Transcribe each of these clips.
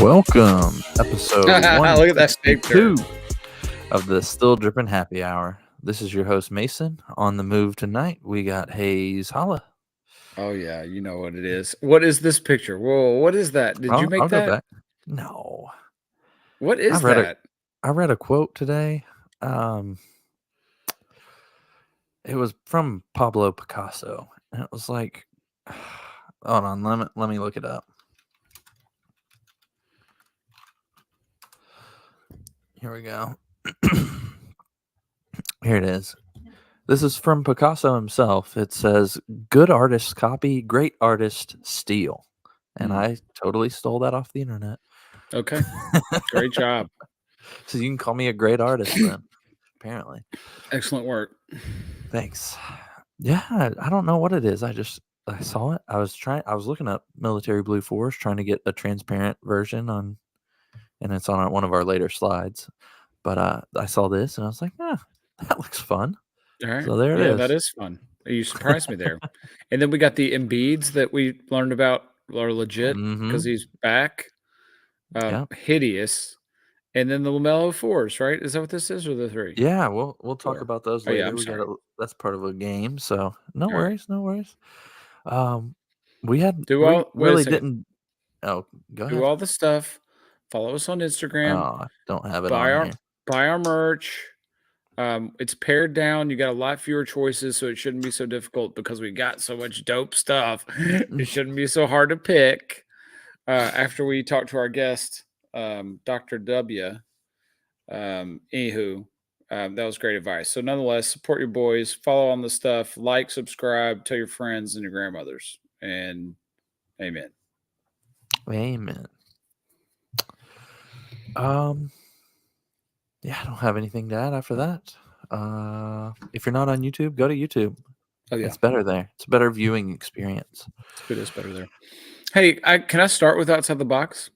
Welcome, episode Look at that steak 162 of the Still Dripping Happy Hour. This is your host, Mason. On the move tonight, we got Hayes Holla. Oh, yeah. You know what it is. What is this picture? Whoa, what is that? Did you make I'll that? go back. No. What is read that? I read a quote today. It was from Pablo Picasso. And it was like, hold on, let me look it up. Here we go. Here it is. This is from Picasso himself. It says, "Good artists copy, great artists steal." And I totally stole that off the internet. Okay. Great job. So you can call me a great artist then, apparently. Excellent work. Thanks. Yeah, I don't know what it is. I saw it. I was looking up Military Blue Force, trying to get a transparent version on, and it's on one of our later slides. But I saw this and I was like, that looks fun. All right. So there it is. That is fun. You surprised me there. And then we got the Embiids that we learned about are legit because he's back. Hideous. And then the LaMelo 4s, right? Is that what this is, or the 3? Yeah, we'll talk about those later. Yeah, I'm sorry. That's part of a game, so no All worries, no worries. We really didn't. Oh, go ahead. Do all the stuff. Follow us on Instagram. Oh, I don't have it on here. Buy our merch. It's pared down. You got a lot fewer choices, so it shouldn't be so difficult because we got so much dope stuff. It shouldn't be so hard to pick. After we talk to our guest, Dr. W. Anywho, that was great advice. So nonetheless, support your boys, follow on the stuff, like, subscribe, tell your friends and your grandmothers. And amen. Amen. Yeah, I don't have anything to add after that. If you're not on YouTube, go to YouTube. Oh yeah, it's better there. It's a better viewing experience. It is better there. Hey, can I start with Outside the Box?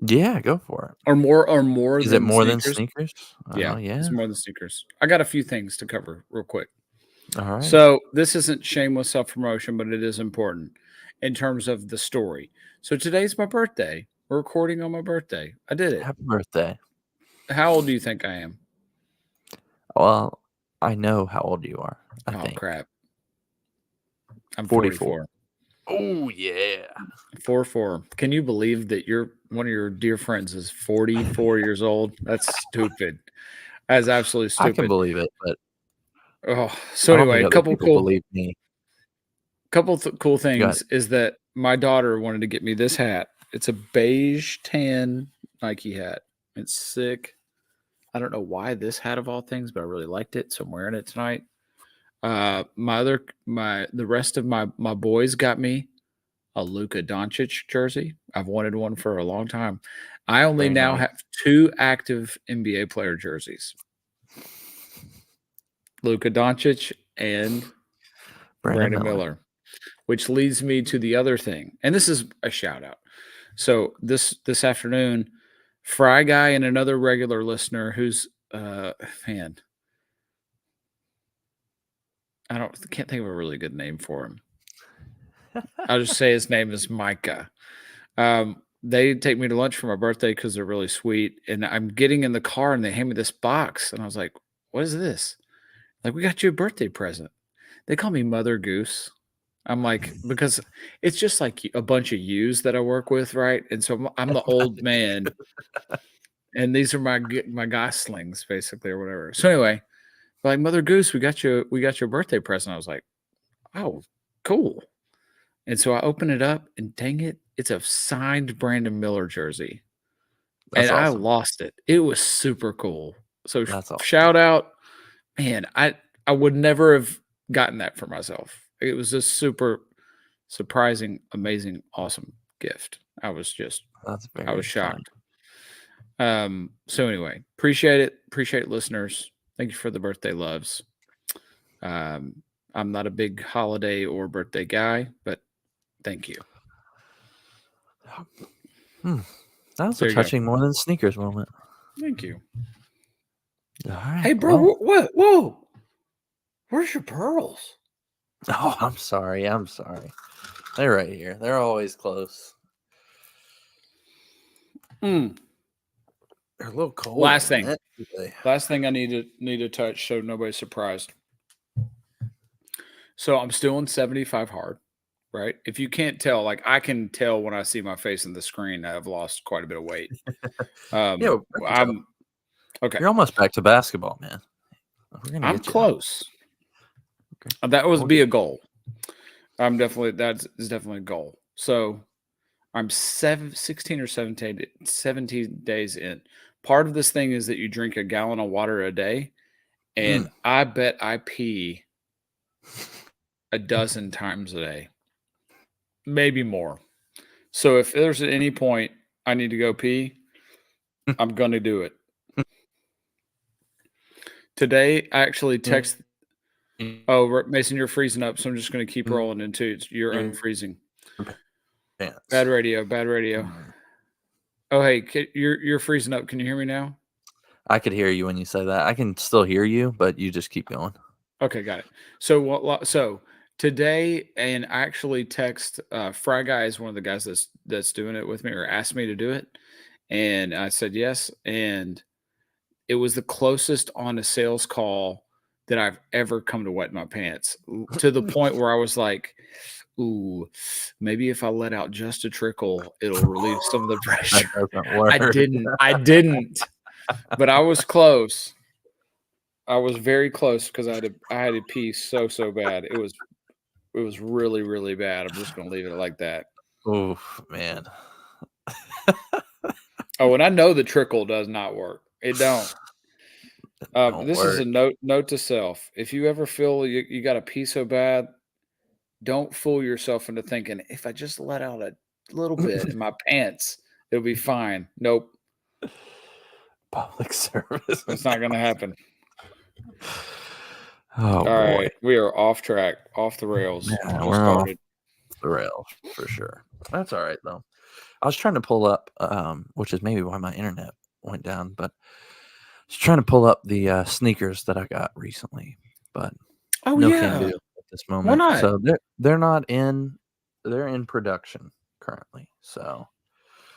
Yeah, go for it. Or more. Is it more than sneakers? Yeah, it's more than sneakers. I got a few things to cover real quick. All right. So this isn't shameless self-promotion, but it is important in terms of the story. So today's my birthday. We're recording on my birthday. I did it. Happy birthday. How old do you think I am? Well, I know how old you are. I think. Crap. I'm 44. Oh, yeah. 44. Can you believe that one of your dear friends is 44 years old? That's stupid. That's absolutely stupid. I can believe it, but so anyway, a couple cool believe me. Cool things is that my daughter wanted to get me this hat. It's a beige tan Nike hat. It's sick. I don't know why this hat of all things, but I really liked it, so I'm wearing it tonight. The rest of my boys got me a Luka Doncic jersey. I've wanted one for a long time. I only now have 2 active NBA player jerseys. Luka Doncic and Brandon Miller, which leads me to the other thing. And this is a shout out. So this afternoon, Fry Guy and another regular listener who's a fan. Can't think of a really good name for him. I'll just say his name is Micah. They take me to lunch for my birthday because they're really sweet. And I'm getting in the car and they hand me this box. And I was like, what is this? Like, we got you a birthday present. They call me Mother Goose. I'm like, because it's just like a bunch of yous that I work with, right? And so I'm the old man. And these are my goslings, basically, or whatever. So anyway, like, Mother Goose, we got your birthday present. I was like, oh, cool. And so I open it up, and dang it, it's a signed Brandon Miller jersey. That's awesome. I lost it. It was super cool. So shout out. Man, I would never have gotten that for myself. It was a super surprising, amazing, awesome gift. I was shocked. So anyway, appreciate it. Appreciate listeners. Thank you for the birthday loves. I'm not a big holiday or birthday guy, but thank you. That was a touching more than sneakers moment. Thank you. All right, hey, bro, what? Whoa. Where's your pearls? Oh, I'm sorry. They're right here. They're always close. Mm. They're a little cold. Last thing. isn't it, today? Last thing I need to touch so nobody's surprised. So I'm still in 75 hard, right? If you can't tell, like I can tell when I see my face in the screen, I've lost quite a bit of weight. Yeah, I can tell. I'm okay. You're almost back to basketball, man. We're gonna I'm get you. close. Okay. That We'll would be a goal. That's definitely a goal. So I'm 16 or 17 days in. Part of this thing is that you drink a gallon of water a day, and I bet I pee a dozen times a day, maybe more. So if there's at any point I need to go pee, I'm going to do it. Today, I actually text. Oh, Mason, you're freezing up, so I'm just going to keep rolling into it. You're unfreezing. Bad radio. Oh, hey, you're freezing up. Can you hear me now? I could hear you when you say that. I can still hear you, but you just keep going. Okay, got it. So today, and I actually text Fry Guy is one of the guys that's doing it with me, or asked me to do it, and I said yes, and it was the closest on a sales call that I've ever come to wet my pants, to the point where I was like, ooh, maybe if I let out just a trickle, it'll relieve some of the pressure. I didn't, but I was close. I was very close because I had to pee so bad. It was really, really bad. I'm just gonna leave it like that. Oh man. Oh, and I know the trickle does not work. It don't. This is a note to self. If you ever feel you got to pee so bad, don't fool yourself into thinking if I just let out a little bit in my pants, it'll be fine. Nope. Public service. It's not going to happen. Oh, all boy. Right. We are off track, off the rails. Yeah, we're off the rails for sure. That's all right, though. I was trying to pull up, which is maybe why my internet went down, but I was trying to pull up the sneakers that I got recently, but can do at this moment. Why not? So they're in production currently. So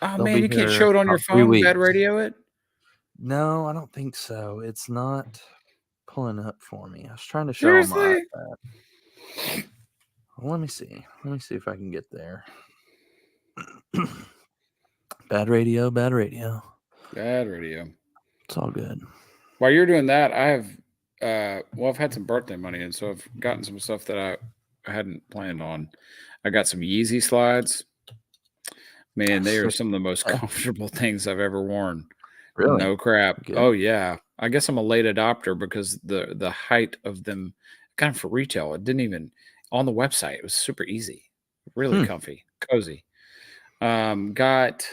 man, you can't show it on your phone. Bad radio it. No, I don't think so. It's not pulling up for me. I was trying to show them my iPad. Well, let me see. Let me see if I can get there. Bad radio. It's all good. While you're doing that, I have I've had some birthday money, and so I've gotten some stuff that I hadn't planned on. I got some Yeezy slides. Man, they are some of the most comfortable things I've ever worn. Really? No crap. Good. Oh yeah. I guess I'm a late adopter because the height of them, kind of for retail, it didn't even on the website. It was super easy, really comfy, cozy. I got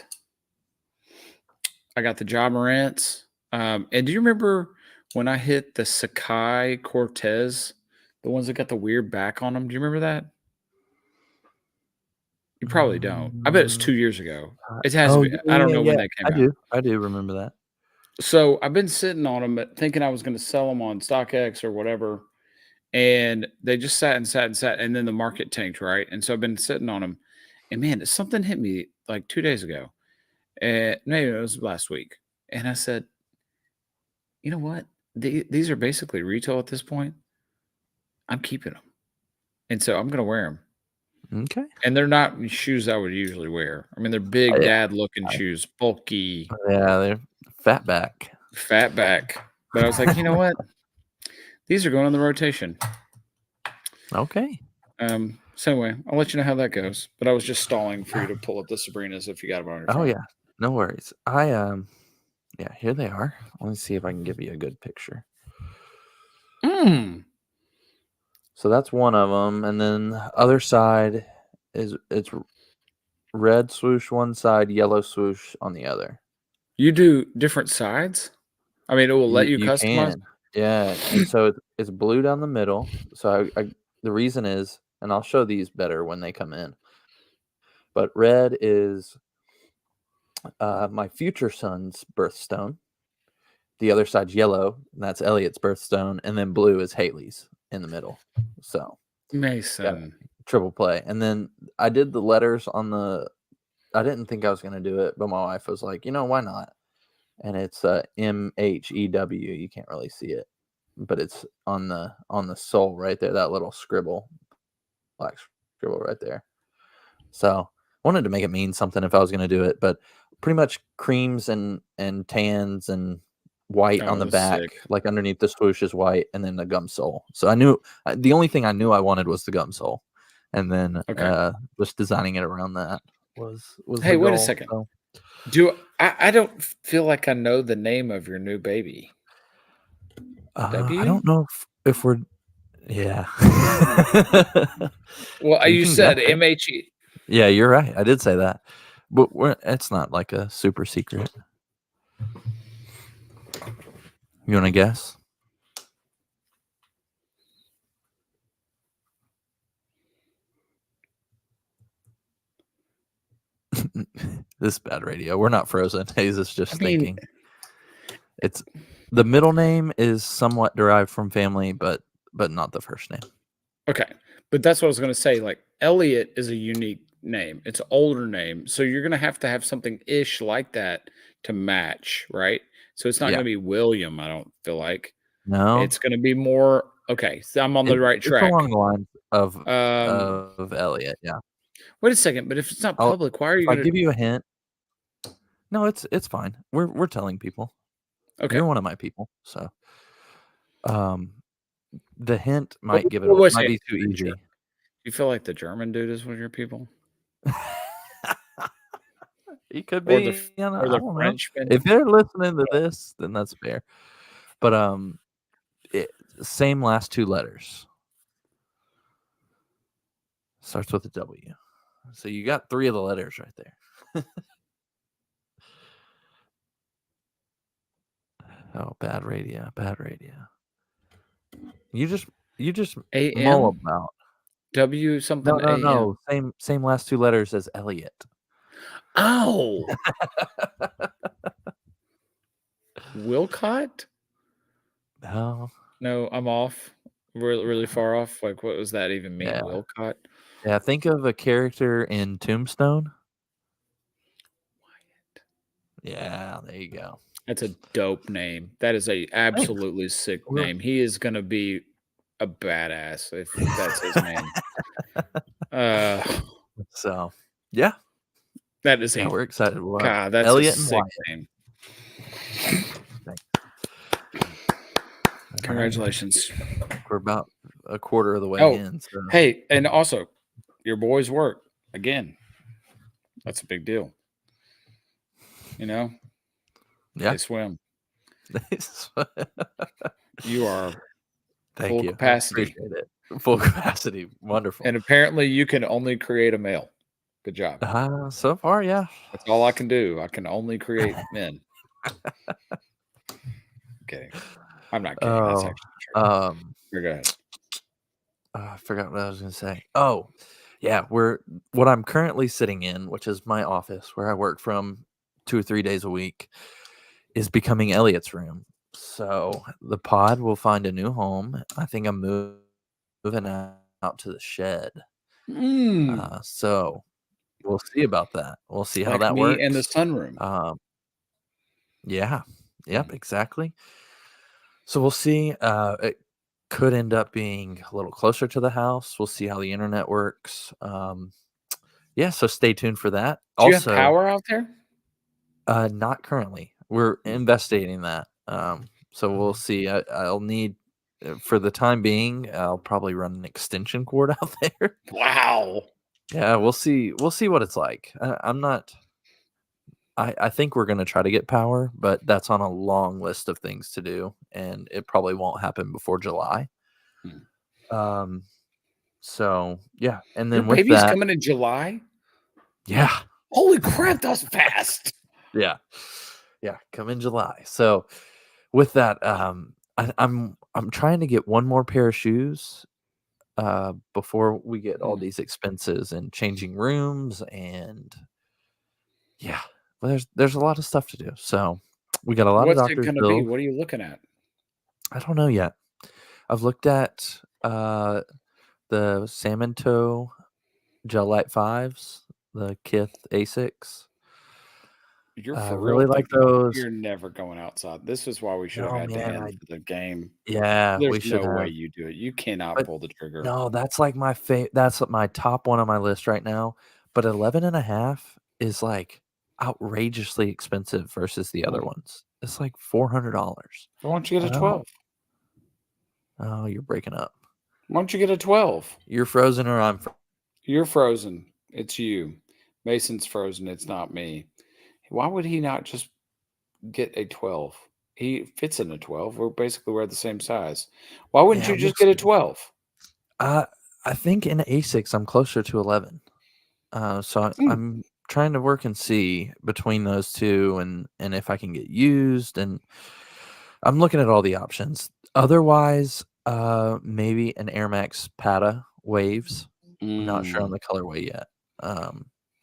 the Ja Morants. And do you remember when I hit the Sakai Cortez, the ones that got the weird back on them? Do you remember that? You probably don't. I bet it's 2 years ago. It has to be. I don't know when they came out. I do remember that. So I've been sitting on them, thinking I was going to sell them on StockX or whatever, and they just sat, and then the market tanked, right? And so I've been sitting on them, and man, something hit me like 2 days ago, and maybe it was last week, and I said, you know what? These are basically retail at this point. I'm keeping them, and so I'm going to wear them. Okay. And they're not shoes I would usually wear. I mean, they're big dad-looking shoes, bulky. Yeah, they're fat back. But I was like, you know what? These are going on the rotation. Okay. So anyway, I'll let you know how that goes. But I was just stalling for you to pull up the Sabrinas if you got them on your phone. Oh yeah, no worries. Yeah, here they are. Let me see if I can give you a good picture. So that's one of them, and then the other side it's red swoosh one side, yellow swoosh on the other. You do different sides? I mean, it will let you customize. Yeah, and so it's blue down the middle. So the reason is, and I'll show these better when they come in. But red is my future son's birthstone. The other side's yellow, and that's Elliot's birthstone, and then blue is Haley's in the middle. So Mason, triple play. And then I did the letters on the I didn't think I was gonna do it, but my wife was like, why not? And it's MHEW. You can't really see it, but it's on the sole right there. That little scribble, black scribble right there. So wanted to make it mean something if I was gonna do it, but pretty much creams and tans and white on Oh, the that's back, sick. like underneath the swoosh is white, and then the gum sole. So I knew the only thing I knew I wanted was the gum sole, and then Okay. just designing it around that was Hey, the wait a goal. second. So I don't feel like I know the name of your new baby. I W? don't know if we're yeah. Well, You you can guess said it. MHE. Yeah, you're right. I did say that, but it's not like a super secret. You want to guess? This is bad radio. We're not frozen. Hayes is just I mean, thinking. It's the middle name is somewhat derived from family, but not the first name. okay. But that's what I was going to say. Like, Elliot is a unique name. It's an older name. So you're going to have something ish like that to match, right? So it's not Yeah. going to be William, I don't feel like. No, It's going to be more. Okay. So I'm on the right it's track. along the lines of Um, Elliot. Yeah. Wait a second. But if it's not I'll public, why are if you I going to? give you a hint. No, it's fine. We're telling people. Okay. You're one of my people, so um, the hint What, might give it what away. was Might it? be too easy. You feel like the German dude is one of your people? He could Or the be. I or the don't know. Frenchman? If they're listening to this, then that's fair. But same last two letters. Starts with a W. So you got three of the letters right there. Oh, bad radio. Bad radio. You just mull AM? about. W No, something no, no. AM. Same last two letters as Elliot. Oh, Wilcott? No. No, I'm off. Really far off. Like, what does that even mean? Yeah. Wilcott? Yeah. Think of a character in Tombstone. Yeah, there you go. That's a dope name. That is a Thanks. absolutely sick We're- name. He is gonna be a badass if that's his name. Uh, So, yeah, that is yeah, a we're excited. God. That's Elliot a and sick Wyatt. name. Thanks. All right. Congratulations. We're about a quarter of the way Oh, in. So. hey, and also your boys work again. That's a big deal. You know, Yeah. they swim. You are Thank full you. capacity. Appreciate it. Full capacity. Wonderful. And apparently you can only create a male. Good job. So far, yeah. That's all I can do. I can only create men. Kidding. I'm not kidding. That's Oh, actually true. Here, go ahead. I forgot what I was going to say. Oh, yeah. What I'm currently sitting in, which is my office where I work from 2 or 3 days a week, is becoming Elliot's room. So the pod will find a new home. I think I'm moving out to the shed. So we'll see about that. We'll see how Like that me works. in the sunroom. Yeah. Yep. Exactly. So we'll see. It could end up being a little closer to the house. We'll see how the internet works. Yeah. So stay tuned for that. Do you have Also, power out there? not currently. We're investigating that. So we'll see. I'll need for the time being. I'll probably run an extension cord out there. Wow. Yeah, we'll see. We'll see what it's like. I'm not. I think we're going to try to get power, but that's on a long list of things to do, and it probably won't happen before July. So yeah, and then Your with baby's that, coming in July? yeah, Holy crap, that's fast. yeah, come in July. So with that, I'm trying to get one more pair of shoes before we get all these expenses and changing rooms and yeah. Well, there's a lot of stuff to do. So we got a lot of What's it doctor's gonna be? bills. What are you looking at? I don't know yet. I've looked at the Salmon Toe Gel Light 5s. the Kith A6. You're for real Really with like the game? those. You're never going outside. This is why we should have No, had man, Dan for the game. yeah, we There's should no way have. you do it. You cannot But pull the trigger. no, that's like that's my top one on my list right now. But 11.5 is like outrageously expensive versus the other ones. It's like $400. Why don't you get a Oh, 12? oh, you're breaking up. Why don't you get a 12? You're frozen or I'm You're frozen. It's you. Mason's frozen. It's not me. Why would he not just get a 12? He fits in a 12. We're the same size. Why wouldn't Yeah, you we'll just get a see. 12? I think in A6 I'm closer to 11. So I'm trying to work and see between those two and if I can get used, and I'm looking at all the options. Otherwise, maybe an Air Max Pata Waves. I'm not sure on the colorway yet.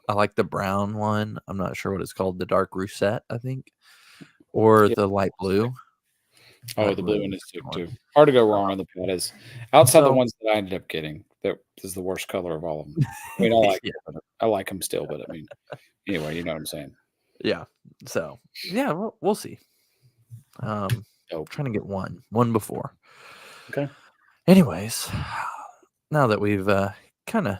I like the brown one. I'm not sure what it's called. The dark Rusette, I think, or Yeah. the light blue. Oh, Light the blue one is is the sick one. too. Hard to go wrong on the Patas. Outside the So ones that I ended up getting, that is the worst color of all of them. I mean, yeah, I like them still, but I mean, anyway, you know what I'm saying. yeah. So yeah, we'll see. Dope. Trying to get one before. Okay. Anyways, now that we've kind of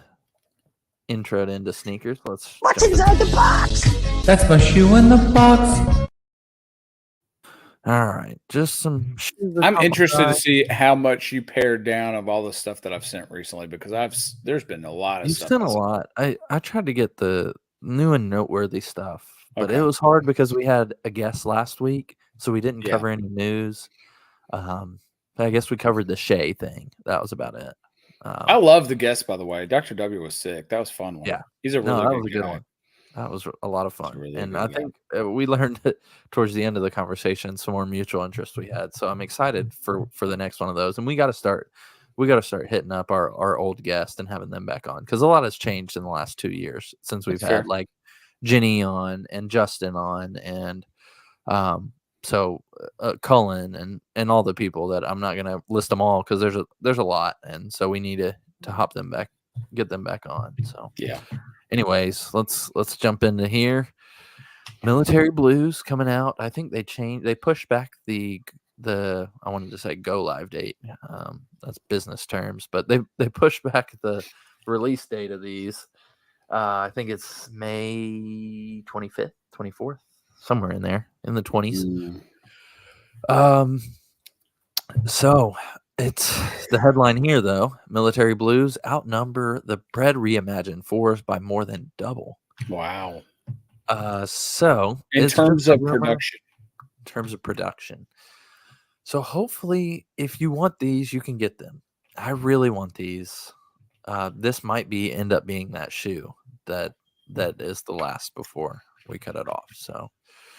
introed into sneakers, let's What's jump inside the box? That's my shoe in the box. All right, just some shoes. that I'm caught my interested to eye. see how much you pared down of all the stuff that I've sent recently because there's been a lot of You've stuff. sent a lot. I tried to get the new and noteworthy stuff, but it Okay. was hard because we had a guest last week, so we didn't Yeah. cover any news. I guess we covered the Shea thing. That was about it. I love the guest, by the way. Dr. W was sick. That was a fun one. Yeah. He's a No, really that good was a good guy. one. That was a lot of fun, really and good I guy. think we learned towards the end of the conversation some more mutual interest we had. So I'm excited for the next one of those, and we got to start hitting up our old guests and having them back on because a lot has changed in the last 2 years since we've That's had fair. like Jenny on and Justin on, and so Cullen and all the people that I'm not gonna list them all because there's a lot, and so we need to hop them back, get them back on. So Yeah. anyways, let's jump into here. Military Blues coming out. I think they pushed back the I wanted to say go live date. That's business terms, but they pushed back the release date of these. I think it's May 25th, 24th, somewhere in there in the 20s. So it's the headline here though. Military Blues outnumber the Bread Reimagined 4s by more than double. Wow. So In it's terms just a of rumor. production. In terms of production. So hopefully, if you want these, you can get them. I really want these. This might end up being that shoe that is the last before we cut it off. So,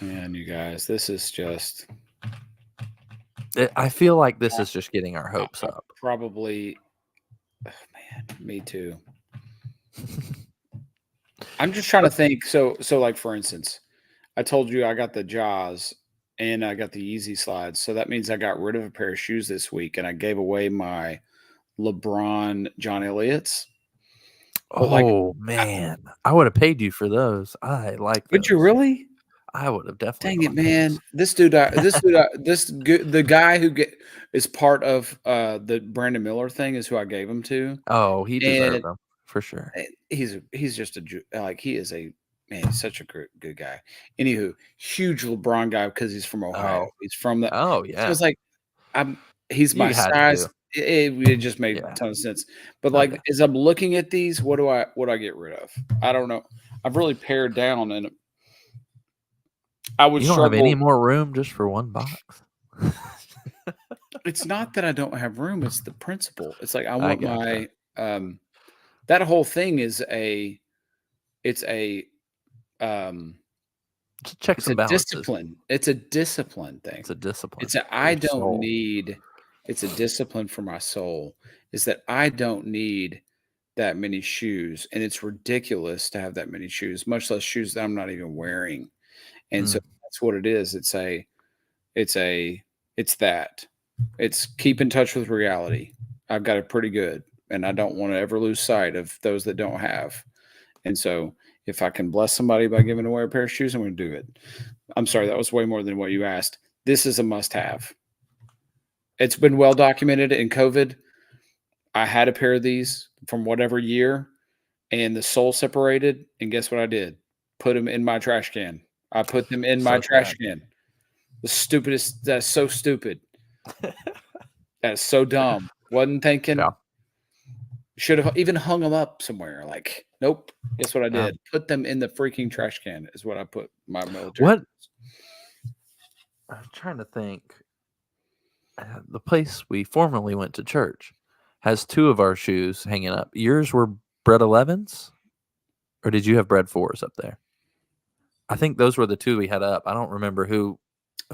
Man, you guys, this is just I feel like this is just getting our hopes up. probably. Oh, man, me too. I'm just trying to think. So like for instance, I told you I got the Jaws and I got the Yeezy slides. So that means I got rid of a pair of shoes this week and I gave away my LeBron John Elliott's. But Oh man, I would have paid you for those. I like those. Would you really? I would have definitely. Dang it, man! The guy who is part of the Brandon Miller thing is who I gave him to. Oh, he deserved them for sure. He's just he is a man. He's such a good guy. Anywho, huge LeBron guy because he's from Ohio. Oh. He's from the. Oh So yeah. it's like he's my You had size. to. It just made Yeah. a ton of sense. But like Okay. as I'm looking at these, what do I get rid of? I don't know. I've really pared down and I would You don't struggle. have any more room just for one box. It's not that I don't have room, it's the principle. It's like I want gotcha. my that whole thing is it's a Checks and balances. discipline. It's a discipline thing. It's a discipline. It's it's a discipline for my soul. Is that I don't need that many shoes. And it's ridiculous to have that many shoes, much less shoes that I'm not even wearing. And so that's what it is. It's keep in touch with reality. I've got it pretty good and I don't want to ever lose sight of those that don't have. And so If I can bless somebody by giving away a pair of shoes, I'm going to do it. I'm sorry, that was way more than what you asked. This is a must-have. It's been well documented in COVID. I had a pair of these from whatever year, and the sole separated. And guess what I did? Put them in my trash can. I put them in my So trash sad. can. The stupidest. That's so stupid. That's so dumb. Wasn't thinking. Yeah. Should have even hung them up somewhere. Like, nope. Guess what I Yeah. did? Put them in the freaking trash can. Is what I put my military. What? I'm trying to think. The place we formerly went to church has 2 of our shoes hanging up. Yours were Bread 11s? Or did you have Bread 4s up there? I think those were the 2 we had up. I don't remember who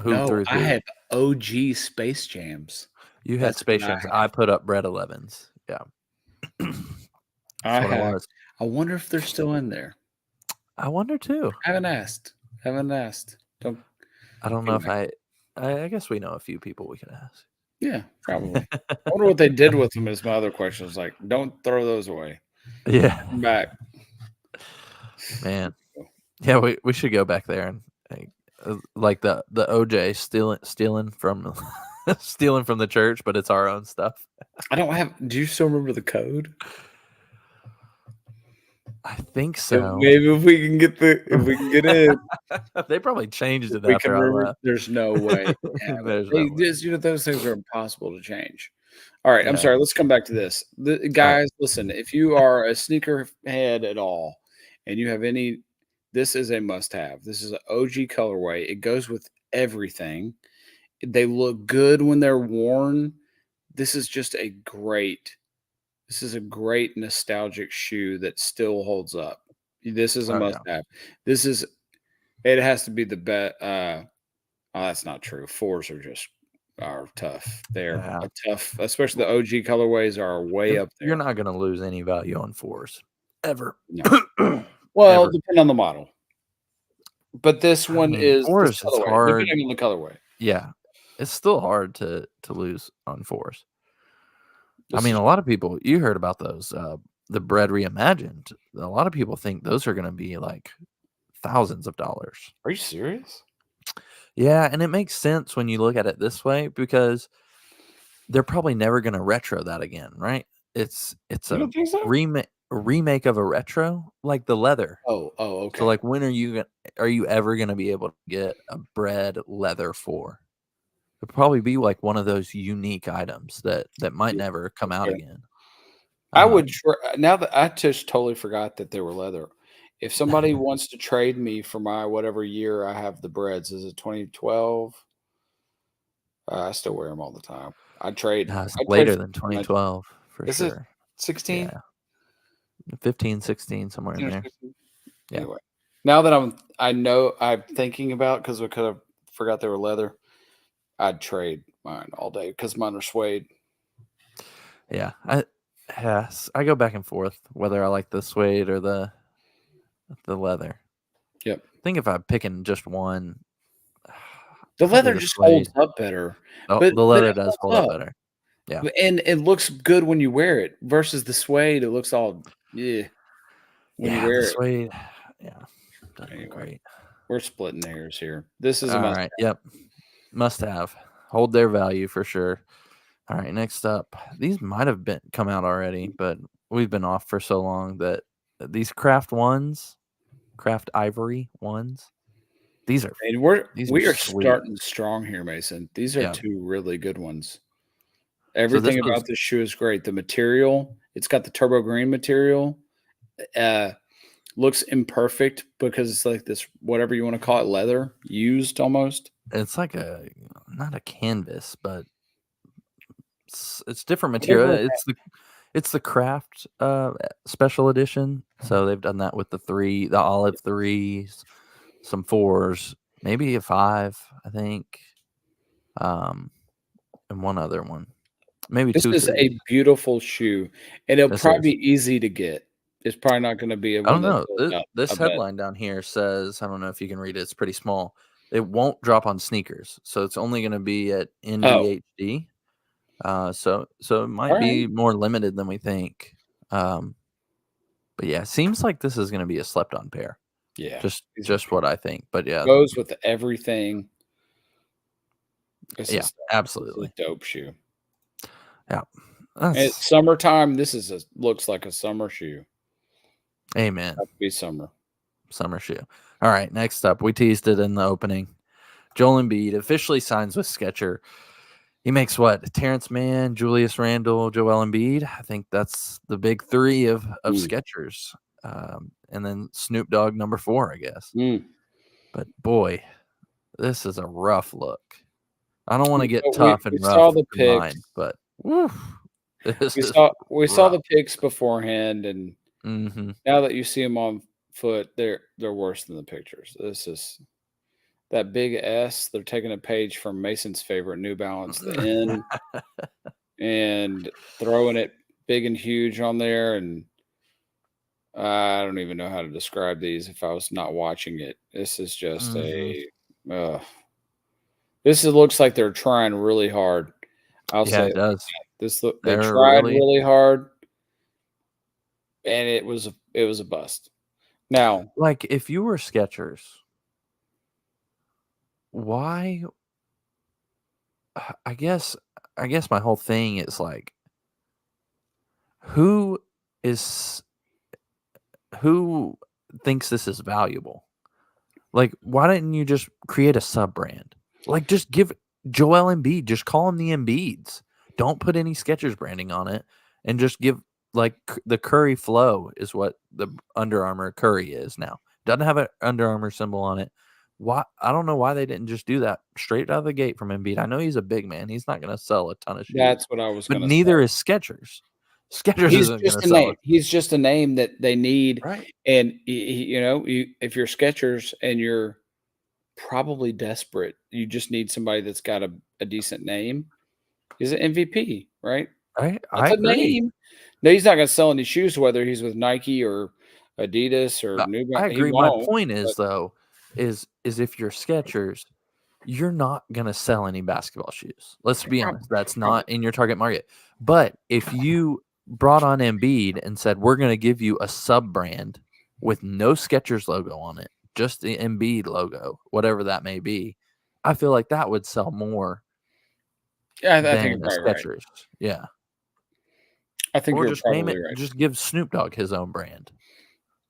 No, threw I who. had OG Space Jams. You had That's Space what I Jams. had. I put up Bread 11s. Yeah. I That's what it have. was. I wonder if they're still in there. I wonder too. Haven't asked. Don't. I don't know if Anyway. I guess we know a few people we could ask. Yeah, probably. I wonder what they did with them. Is my other question. Is like, don't throw those away. Yeah. Come back. Man. Yeah, we should go back there and like the OJ stealing from stealing from the church, but it's our own stuff. I don't have. Do you still remember the code? I think so. Maybe if we can get in, They probably changed it we can after I remember. left. There's no way. Yeah, There's they no way. just, those things are impossible to change. All right, I'm Yeah. sorry. Let's come back to this. Guys, listen. If you are a sneaker head at all, and you have any, this is a must-have. This is an OG colorway. It goes with everything. They look good when they're worn. This is a great nostalgic shoe that still holds up. This is a Oh, yeah. must-have. It has to be the best. That's not true. 4s are tough. They're Yeah. tough, especially the OG colorways are way up there. You're not going to lose any value on 4s ever. No. Well, Ever. depending on the model. But this one mean, is 4s this is colorway, hard. depending on the colorway. Yeah, it's still hard to lose on 4s. I This mean, is- a lot of people, you heard about those, the Bread Reimagined. A lot of people think those are going to be like thousands of dollars. Are you serious? Yeah, and it makes sense when you look at it this way because they're probably never going to retro that again, right? It's You a don't think so? remake of a retro, like the leather. Oh, okay. So, like, when are you ever going to be able to get a Bread leather 4? It'll probably be like one of those unique items that might never come out Yeah. again. I would now that I just totally forgot that they were leather. If somebody wants to trade me for my whatever year I have the breads, is it 2012? I still wear them all the time. I'd trade. It's I'd later trade than 2012 for Is it sure. 16. Yeah, 15, 16, somewhere in there. Yeah. Anyway, now that I'm thinking about because I could have forgot they were leather. I'd trade mine all day because mine are suede. Yeah, I go back and forth whether I like the suede or the leather. Yep. I think if I'm picking just one, The leather the just suede. holds up better. the but leather it does holds hold up up. better. Yeah. And it looks good when you wear it versus the suede. It looks all when you wear the it. suede. Yeah, doesn't Anyway. look great. We're splitting hairs here. This is a All must. right. Yep. Must have. Hold their value for sure. All right. Next up, these might have come out already, but we've been off for so long that these Craft Ivory ones. These are. And These we are are sweet. starting strong here, Mason. These are Yeah. 2 really good ones. Everything was- about this shoe is great. The material, it's got the turbo green material. Looks imperfect because it's like this, whatever you want to call it, leather used almost. It's like not a canvas, but it's different material. Whatever. It's the Craft special edition. So they've done that with the olive 3s, some 4s, maybe a 5, I think, and one other one, maybe This 2. is 3s. a beautiful shoe, and it'll This probably is. be easy to get. It's probably not going to be a I don't one that know. sells out, This I bet. headline down here says, I don't know if you can read it. It's pretty small. It won't drop on sneakers, so it's only going to be at NDHD. So it might All be more limited than we think. But yeah, seems like this is going to be a slept-on pair. Yeah, Just what I think. But yeah, goes with everything. This yeah, is absolutely. a dope shoe. Yeah, And that's it's summertime. This is looks like a summer shoe. amen. Have to be summer. Summer shoe. All right, next up, we teased it in the opening. Joel Embiid officially signs with Skechers. He makes what? Terrence Mann, Julius Randle, Joel Embiid. I think that's the big three of Mm. Skechers. And then Snoop Dogg number 4, I guess. Mm. But boy, this is a rough look. I don't want to get We- tough we and saw rough the combined, pics. but woof, this We is saw the rough. pics beforehand, and Mm-hmm. now that you see them on foot, they're worse than the pictures. This is that big S. They're taking a page from Mason's favorite New Balance, the N, and throwing it big and huge on there. And I don't even know how to describe these if I was not watching it. This is just Mm-hmm. looks like they're trying really hard. I'll Yeah, say it does. they They're tried really really hard, and it was a bust. Now, like if you were Skechers, why? I guess my whole thing is like, who is who thinks this is valuable? Like, why didn't you just create a sub brand? Like, just give Joel Embiid, just call him the Embiids. Don't put any Skechers branding on it, and just give like the Curry Flow is what the Under Armour Curry is now. Doesn't have an Under Armour symbol on it. Why? I don't know why they didn't just do that straight out of the gate from Embiid. I know he's a big man. He's not going to sell a ton of shoes, that's what I was but going to say. neither is Skechers. Skechers He's isn't going just to a sell name. it. He's just a name that they need. Right. And if you're Skechers and you're probably desperate, you just need somebody that's got a decent name. He's an MVP, right? I That's a agree. name. No, he's not going to sell any shoes, whether he's with Nike or Adidas or New I Balance. He agree. My won't. point is though, is if you're Skechers, you're not gonna sell any basketball shoes. Let's be honest. That's not in your target market. But if you brought on Embiid and said we're gonna give you a sub brand with no Skechers logo on it, just the Embiid logo, whatever that may be, I feel like that would sell more Yeah, I than think a you're probably right. Skechers. Yeah. I think Or you're just name probably it. right. Just give Snoop Dogg his own brand.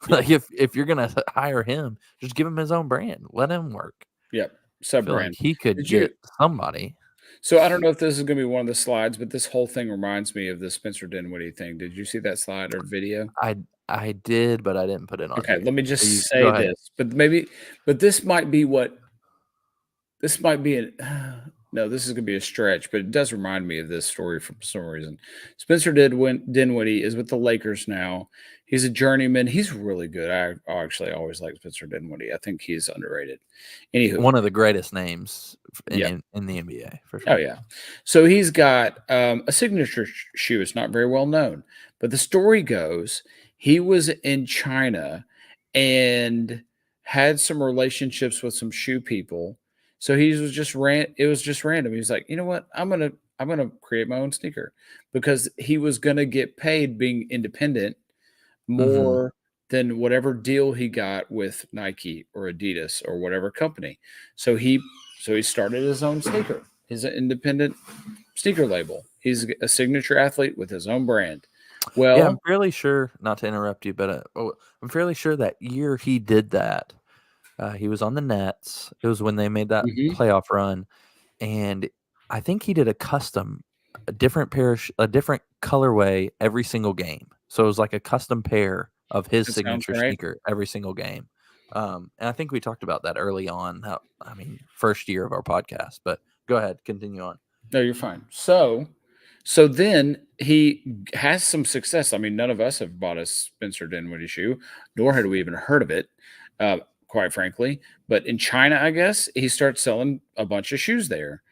Like if you're gonna hire him, just give him his own brand. Let him work. Yep. I Sub feel like brand. he could Did you? get somebody. So I don't know if this is going to be one of the slides, but this whole thing reminds me of the Spencer Dinwiddie thing. Did you see that slide or video? I did, but I didn't put it on. Okay, here. let me just So say go ahead. this, but this might be no, this is going to be a stretch, but it does remind me of this story for some reason. Spencer Dinwiddie is with the Lakers now. He's a journeyman. He's really good. I actually always like Spencer Dinwiddie. I think he's underrated. Anywho, One of the greatest names Yeah. in the NBA for sure. oh yeah. So he's got a signature shoe. It's not very well known, but the story goes he was in China and had some relationships with some shoe people. So he was just it was just random. He was like, you know what? I'm gonna create my own sneaker because he was gonna get paid being independent more than whatever deal he got with Nike or Adidas or whatever company. So he started his own sneaker. He's an independent sneaker label. He's a signature athlete with his own brand. Well, Yeah, I'm fairly sure. Not to interrupt you, but I'm fairly sure that year he did that. He was on the Nets. It was when they made that Mhm. playoff run, and I think he did a different pair, a different colorway every single game. So it was like a custom pair of his That sounds signature right. sneaker every single game. And I think we talked about that early on. First year of our podcast. But go ahead, continue on. No, you're fine. So then he has some success. I mean, none of us have bought a Spencer Dinwiddie shoe, nor had we even heard of it, quite frankly. But in China, I guess he starts selling a bunch of shoes there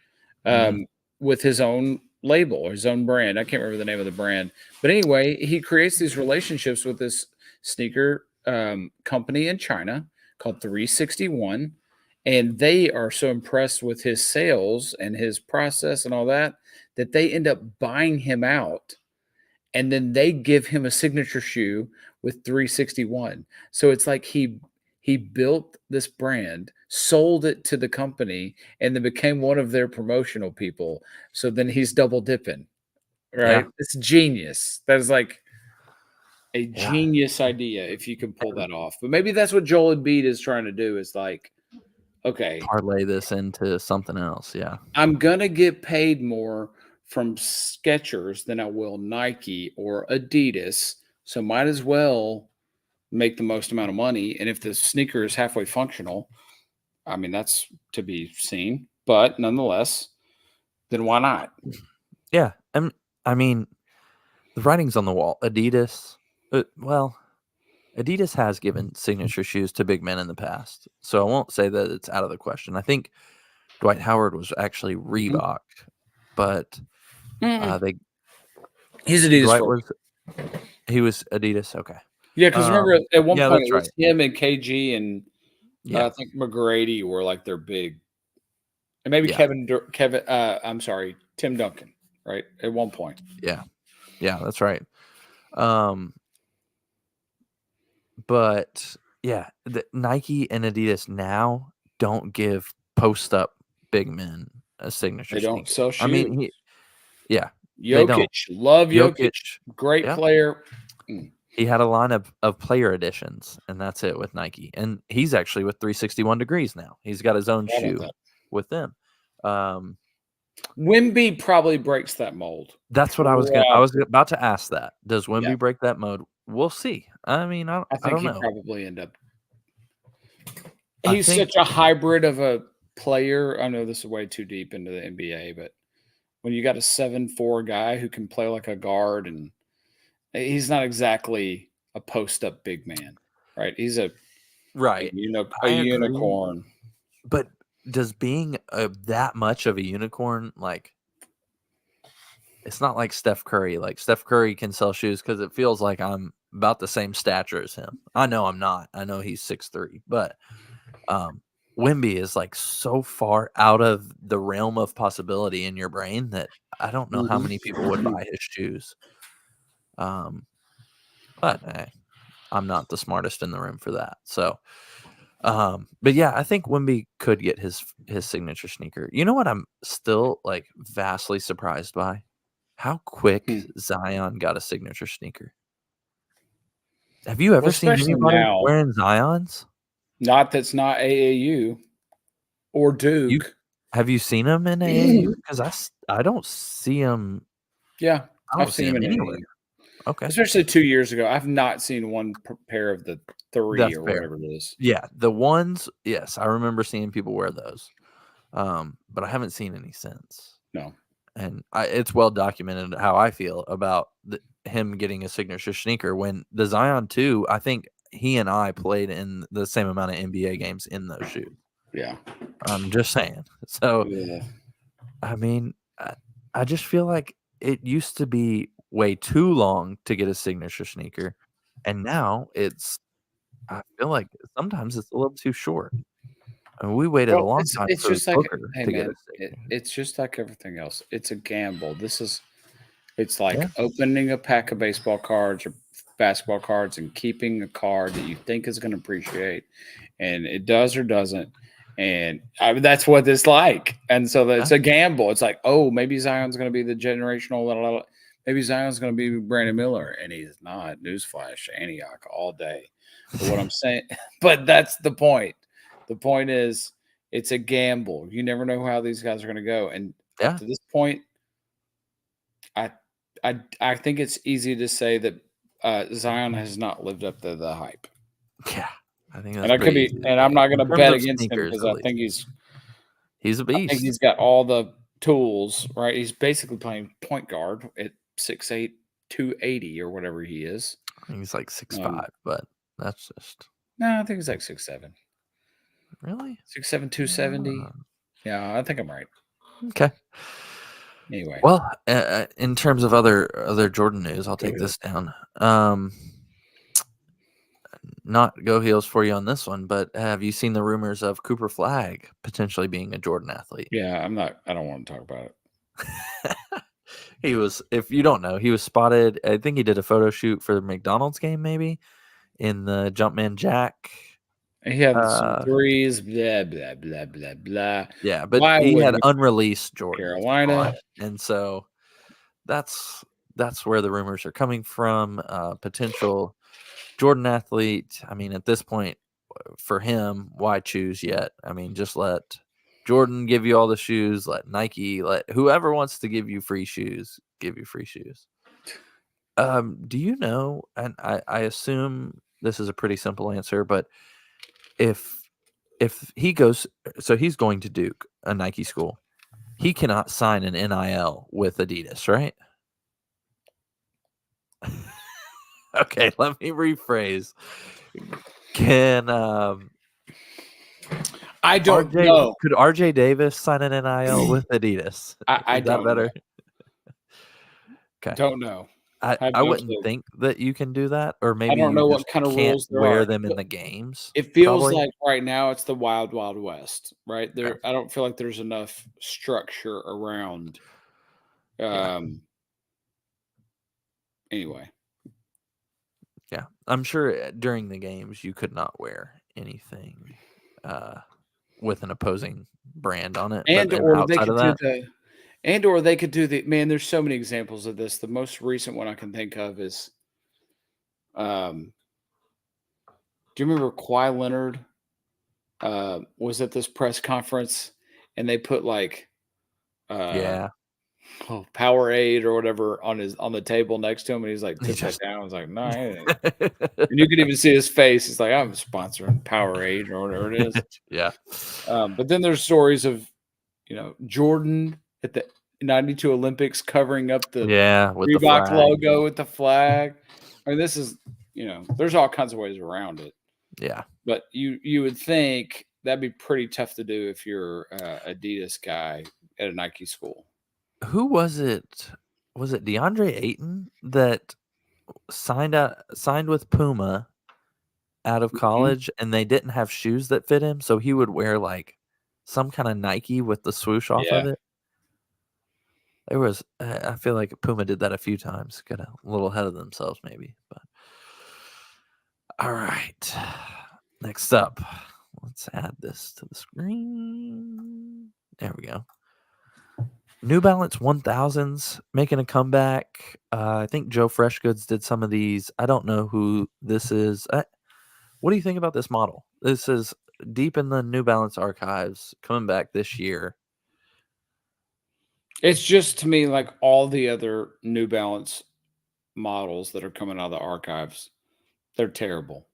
with his own label or his own brand. I can't remember the name of the brand, but anyway, he creates these relationships with this sneaker company in China called 361. And they are so impressed with his sales and his process and all that they end up buying him out and then they give him a signature shoe with 361. So it's like he built this brand, sold it to the company, and then became one of their promotional people. So then he's double dipping, right? Yeah. It's genius. That is like a Yeah. genius idea if you can pull that off. But maybe that's what Joel Embiid is trying to do is like, okay, Parlay this into something else. Yeah. I'm gonna get paid more from Skechers than I will Nike or Adidas, so might as well make the most amount of money. And if the sneaker is halfway functional, I mean that's to be seen, but nonetheless, then why not? Yeah. And I mean, the writing's on the wall. Adidas, well, Adidas has given signature shoes to big men in the past, so I won't say that it's out of the question. I think Dwight Howard was actually Reebok, but they He's Adidas Dwight first. he was Adidas. Okay, Yeah, because remember at one yeah, point that's it was right. him and KG and Yeah, I think McGrady were like their big, and maybe Yeah. Kevin. I'm sorry, Tim Duncan. Right at one point. yeah, that's right. But yeah, the Nike and Adidas now don't give post up big men a signature. They don't sneaker. sell shoes. I mean, they Jokic, don't. love Jokic, great yeah. player. He had a line of player editions, and that's it with Nike. And he's actually with 361 Degrees now. He's got his own How about shoe that? with them. Wemby probably breaks that mold. That's what I was about to ask that. Does Wemby Yeah. break that mode? We'll see. I mean, I I think don't he know. probably end up. I He's think- such a hybrid of a player. I know this is way too deep into the NBA, but when you got a 7'4" guy who can play like a guard, and he's not exactly a post up big man, right? He's a Right. a unicorn. But does being that much of a unicorn, like, it's not like Steph Curry. Like, Steph Curry can sell shoes because it feels like I'm about the same stature as him. I know I'm not. I know he's 6'3", but Wemby is like so far out of the realm of possibility in your brain that I don't know how many people would buy his shoes. But hey, I'm not the smartest in the room for that. So, but yeah, I think Wemby could get his signature sneaker. You know what I'm still like vastly surprised by? How quick Zion got a signature sneaker. Have you ever seen especially anybody now. wearing Zions? That's not AAU or Duke. Have you seen him in AAU? Because I don't see him. Yeah, I don't I've see seen him him anywhere. anywhere. Okay. Especially 2 years ago. I've not seen one pair of the 3 That's or fair. whatever it is. Yeah, the ones, yes, I remember seeing people wear those. But I haven't seen any since. No. And it's well documented how I feel about him getting a signature sneaker. When the Zion 2, I think he and I played in the same amount of NBA games in those shoes. Yeah. I'm just saying. So, Yeah. I mean, I just feel like it used to be way too long to get a signature sneaker. And now I feel like sometimes it's a little too short. I mean, we waited a long time It's for just like, Booker hey to get man, a signature. it's just like everything else. It's a gamble. It's like opening a pack of baseball cards or basketball cards and keeping a card that you think is going to appreciate, and it does or doesn't. And that's what it's like. And so it's a gamble. It's like, oh, maybe Zion's going to be the generational. Maybe Zion's going to be Brandon Miller, and he's not. Newsflash, Antioch all day. But what I'm saying, but that's the point. The point is, it's a gamble. You never know how these guys are going to go. And to this point, I think it's easy to say that Zion has not lived up to the hype. Yeah, I think that's And I could be, and I'm not going to bet against him because I think he's a beast. I think he's got all the tools, right? He's basically playing point guard at 6'8", 280 or whatever he is. I think he's like 6'5", but that's just no. I think he's like 6'7". Really 6'7", 270. Yeah, I think I'm right. Okay. Anyway, well, in terms of other Jordan news, I'll take this down. Not go heels for you on this one, but have you seen the rumors of Cooper Flagg potentially being a Jordan athlete? Yeah, I don't want to talk about it. He was, if you don't know, he was spotted. I think he did a photo shoot for the McDonald's game, maybe in the Jumpman Jack. He had some Uh, threes, blah blah blah blah blah. yeah, but Why he would had he unreleased Jordans Carolina? on, and so that's where the rumors are coming from. Potential Jordan athlete. I mean, at this point, for him, why choose yet? I mean, just let Jordan give you all the shoes. Let Nike, let whoever wants to give you free shoes, give you free shoes. Do you know? And I assume this is a pretty simple answer, but if he goes, so he's going to Duke, a Nike school, he cannot sign an NIL with Adidas, right? Okay, let me rephrase. Can I don't RJ know. could RJ Davis sign an NIL with Adidas? I Is that don't better? know. Okay. Don't know. I have no wouldn't clue. think that you can do that, or I maybe don't you know what just kind of can't rules there wear are. them in But the games. it feels probably. like right now it's the wild, wild west, right? Yeah. I don't feel like there's enough structure around. Yeah. Anyway, Yeah, I'm sure during the games you could not wear anything with an opposing brand on it. and But then or they outside could of do that, the, and or they could do the man. There's so many examples of this. The most recent one I can think of is, do you remember Kawhi Leonard? Was at this press conference, and they put like, yeah, Powerade or whatever on the table next to him, and he's like, He took that just- down. I was like, no, I ain't." And you could even see his face. He's like, I'm sponsoring Powerade or whatever it is. yeah, But then there's stories of, Jordan at the '92 Olympics covering up the yeah, with the Reebok flag. logo with the flag. I mean, this is, there's all kinds of ways around it. Yeah, But you would think that'd be pretty tough to do if you're Adidas guy at a Nike school. who was it? Was it DeAndre Ayton that signed with Puma out of college, and they didn't have shoes that fit him, so he would wear like some kind of Nike with the swoosh off of Yeah. it. There was, I feel like Puma did that a few times, got a little ahead of themselves, maybe. But all right, next up, let's add this to the screen. There we go. New Balance 1000s making a comeback. I think Joe Freshgoods did some of these. I don't know who this is. What do you think about this model? This is deep in the New Balance archives, coming back this year. It's just to me like all the other New Balance models that are coming out of the archives. They're terrible.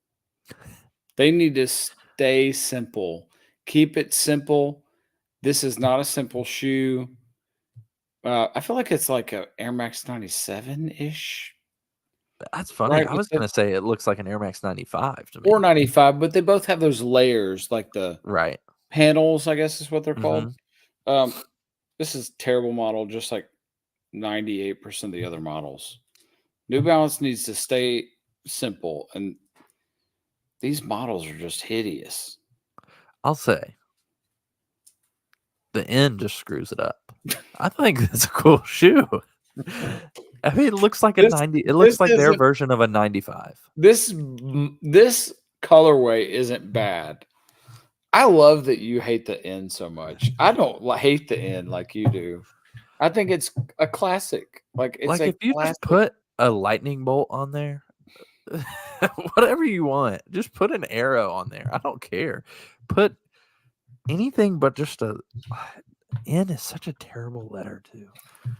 They need to stay simple. Keep it simple. This is not a simple shoe. I feel like it's like a Air Max 97 ish That's funny. Right, I with was the- going to say it looks like an Air Max 95 to me. or 95, but they both have those layers, like the Right. panels, I guess is what they're Mm-hmm. called. This is a terrible model, just like 98% of the other models. New Balance needs to stay simple, and these models are just hideous. I'll say the end just screws it up. I think it's a cool shoe. I mean, it looks like a This- 90. It looks this like their isn't- version of a 95. This colorway isn't bad. I love that you hate the end so much. I don't hate the end like you do. I think it's a classic. Like it's Like a if you classic. just put a lightning bolt on there, whatever you want, just put an arrow on there. I don't care. Put anything but just a N is such a terrible letter too.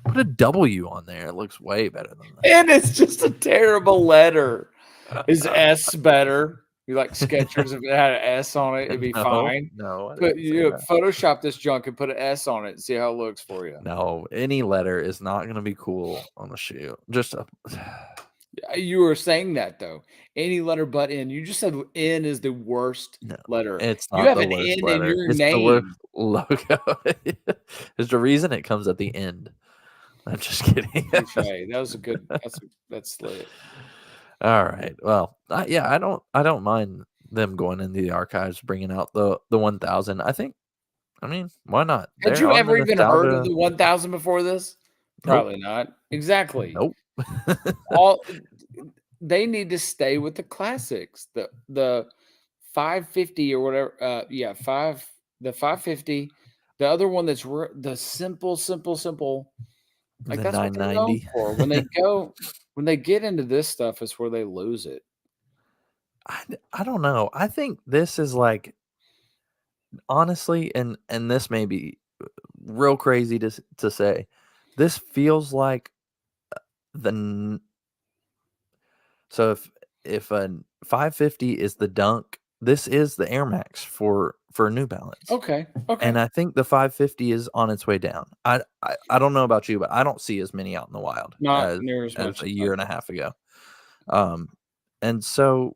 Put a W on there. It looks way better than that. And it's just a terrible letter. Is S better? You like Skechers? If it had an S on it, it'd be No, fine. No, I But didn't say you that. Photoshop this junk and put an S on it and see how it looks for you. No, any letter is not going to be cool on the shoe. Just a You were saying that though. Any letter but N. You just said N is the worst No, letter. it's You not have the an worst N in letter. your It's the name. worst logo. It's the reason it comes at the end. I'm just kidding. Touche. That was a good. That's lit. All right. Well, yeah, I don't mind them going into the archives, bringing out the 1000. I mean, why not? Had They're you on ever the even heard of nostalgia- the 1000 before this? Probably not. Exactly. Nope. All they need to stay with the classics. The 550 or whatever. Yeah, the 550. The other one that's the simple. Like The that's what they're known 990. for. When they get into this stuff, is where they lose it. I don't know. I think this is like honestly, and this may be real crazy to say. This feels like so if a 550 is the Dunk, this is the Air Max for New Balance. Okay. And I think the 550 is on its way down. I don't know about you, but I don't see as many out in the wild Not near as as much. a year and a half ago. And so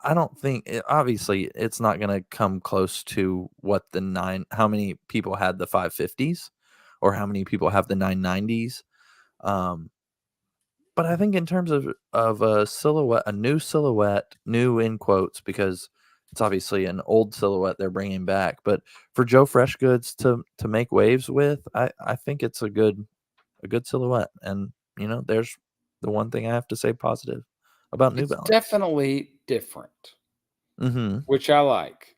I don't think obviously it's not going to come close to what how many people had the 550s or how many people have the 990s. But I think in terms of a silhouette, a new silhouette, new in quotes, because it's obviously an old silhouette they're bringing back. But for Joe Freshgoods to make waves with, I think it's a good silhouette. And there's the one thing I have to say positive about New It's Balance. definitely different, which I like.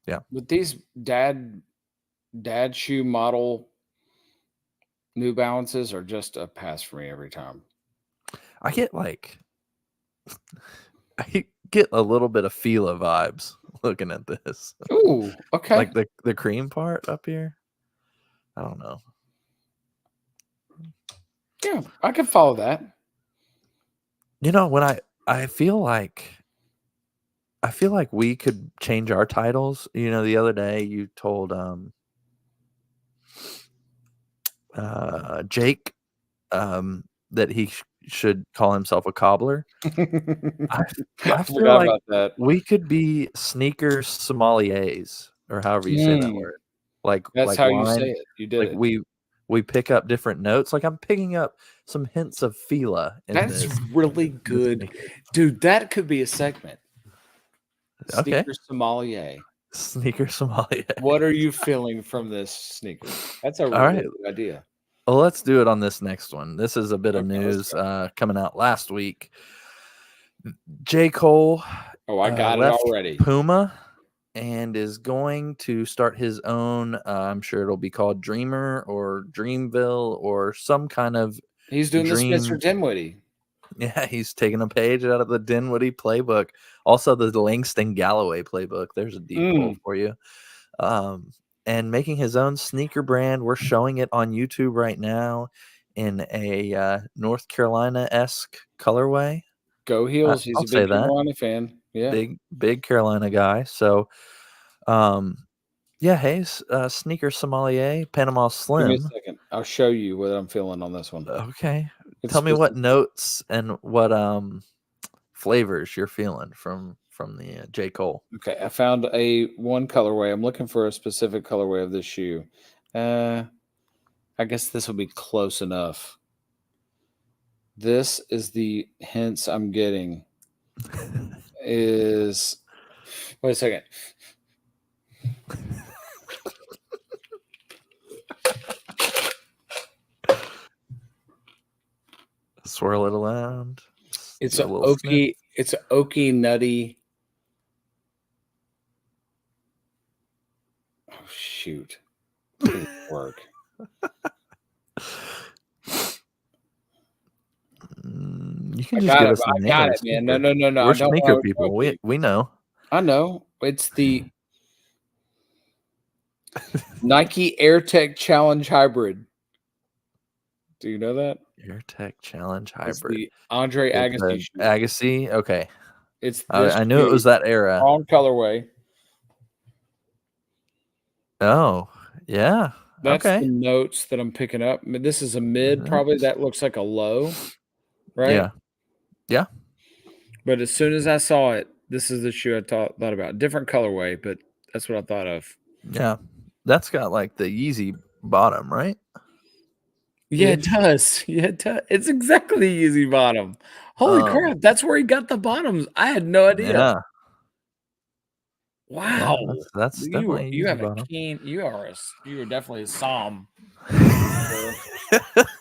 Yeah. But these dad shoe model New Balances are just a pass for me every time. I get I get a little bit of Fila vibes looking at this. Ooh, okay. Like the cream part up here. I don't know. Yeah, I can follow that. When I feel like we could change our titles. The other day you told Jake that he should call himself a cobbler. I feel like about that. we could be sneaker sommeliers, or however you say that word. Like That's how wine. you say it. You did Like it. we pick up different notes. Like I'm picking up some hints of Fila in That's this. really good. Dude, that could be a segment. Okay. Sneaker sommelier. Sneaker sommelier. What are you feeling from this sneaker? That's a really good idea. Well, let's do it on this next one. This is a bit of news coming out last week. J. Cole. Oh, I got it already. Puma and is going to start his own. I'm sure it'll be called Dreamer or Dreamville or some kind of. He's doing the Spencer Dinwiddie. Yeah, he's taking a page out of the Dinwiddie playbook. Also, the Langston Galloway playbook. There's a deep hole for you. And making his own sneaker brand. We're showing it on YouTube right now in a North Carolina-esque colorway. Go Heels. He's a big Carolina fan. Yeah. Big Carolina guy. So, Hayes, sneaker sommelier, Panama Slim. Give me a second. I'll show you what I'm feeling on this one. Okay. Tell me what notes and what flavors you're feeling from the J. Cole. Okay, I found one colorway. I'm looking for a specific colorway of this shoe. I guess this will be close enough. This is the hints I'm getting. Wait a second. Swirl it around. It's an oaky, nutty. Oh shoot! Good work. You can just give us the name. I got it, man. No. We're sneaker people. We know. I know. It's the Nike AirTech Challenge Hybrid. Do you know that? AirTech Challenge Hybrid. It's the Andre Agassi. Agassi? Okay. It's I knew it was that era. Wrong colorway. Oh, yeah. That's the notes that I'm picking up. I mean, this is a mid, probably. That looks like a low, right? Yeah. But as soon as I saw it, this is the shoe I thought about. Different colorway, but that's what I thought of. Yeah. That's got like the Yeezy bottom, right? Yeah, it does. Yeah, it does. It's exactly the Yeezy bottom. Holy crap. That's where he got the bottoms. I had no idea. Wow. That's definitely You easy have a bottom. keen. You are definitely a psalm.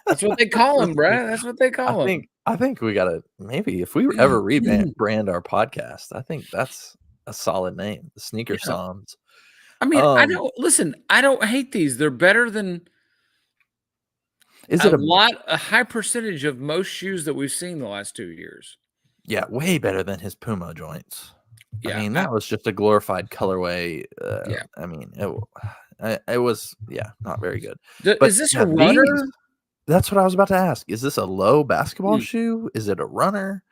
That's what they call him, bruh. That's what they call him. I think we gotta maybe if we ever rebrand our podcast, I think that's a solid name, the Sneaker Yeah. Psalms. I mean, I don't hate these. They're better than Is it a high percentage of most shoes that we've seen the last 2 years. yeah, way better than his Puma joints. I Yeah, mean, that was just a glorified colorway. Yeah. I mean, it was not very good. But Is this a these, runner? that's what I was about to ask. Is this a low basketball Hmm. shoe? Is it a runner?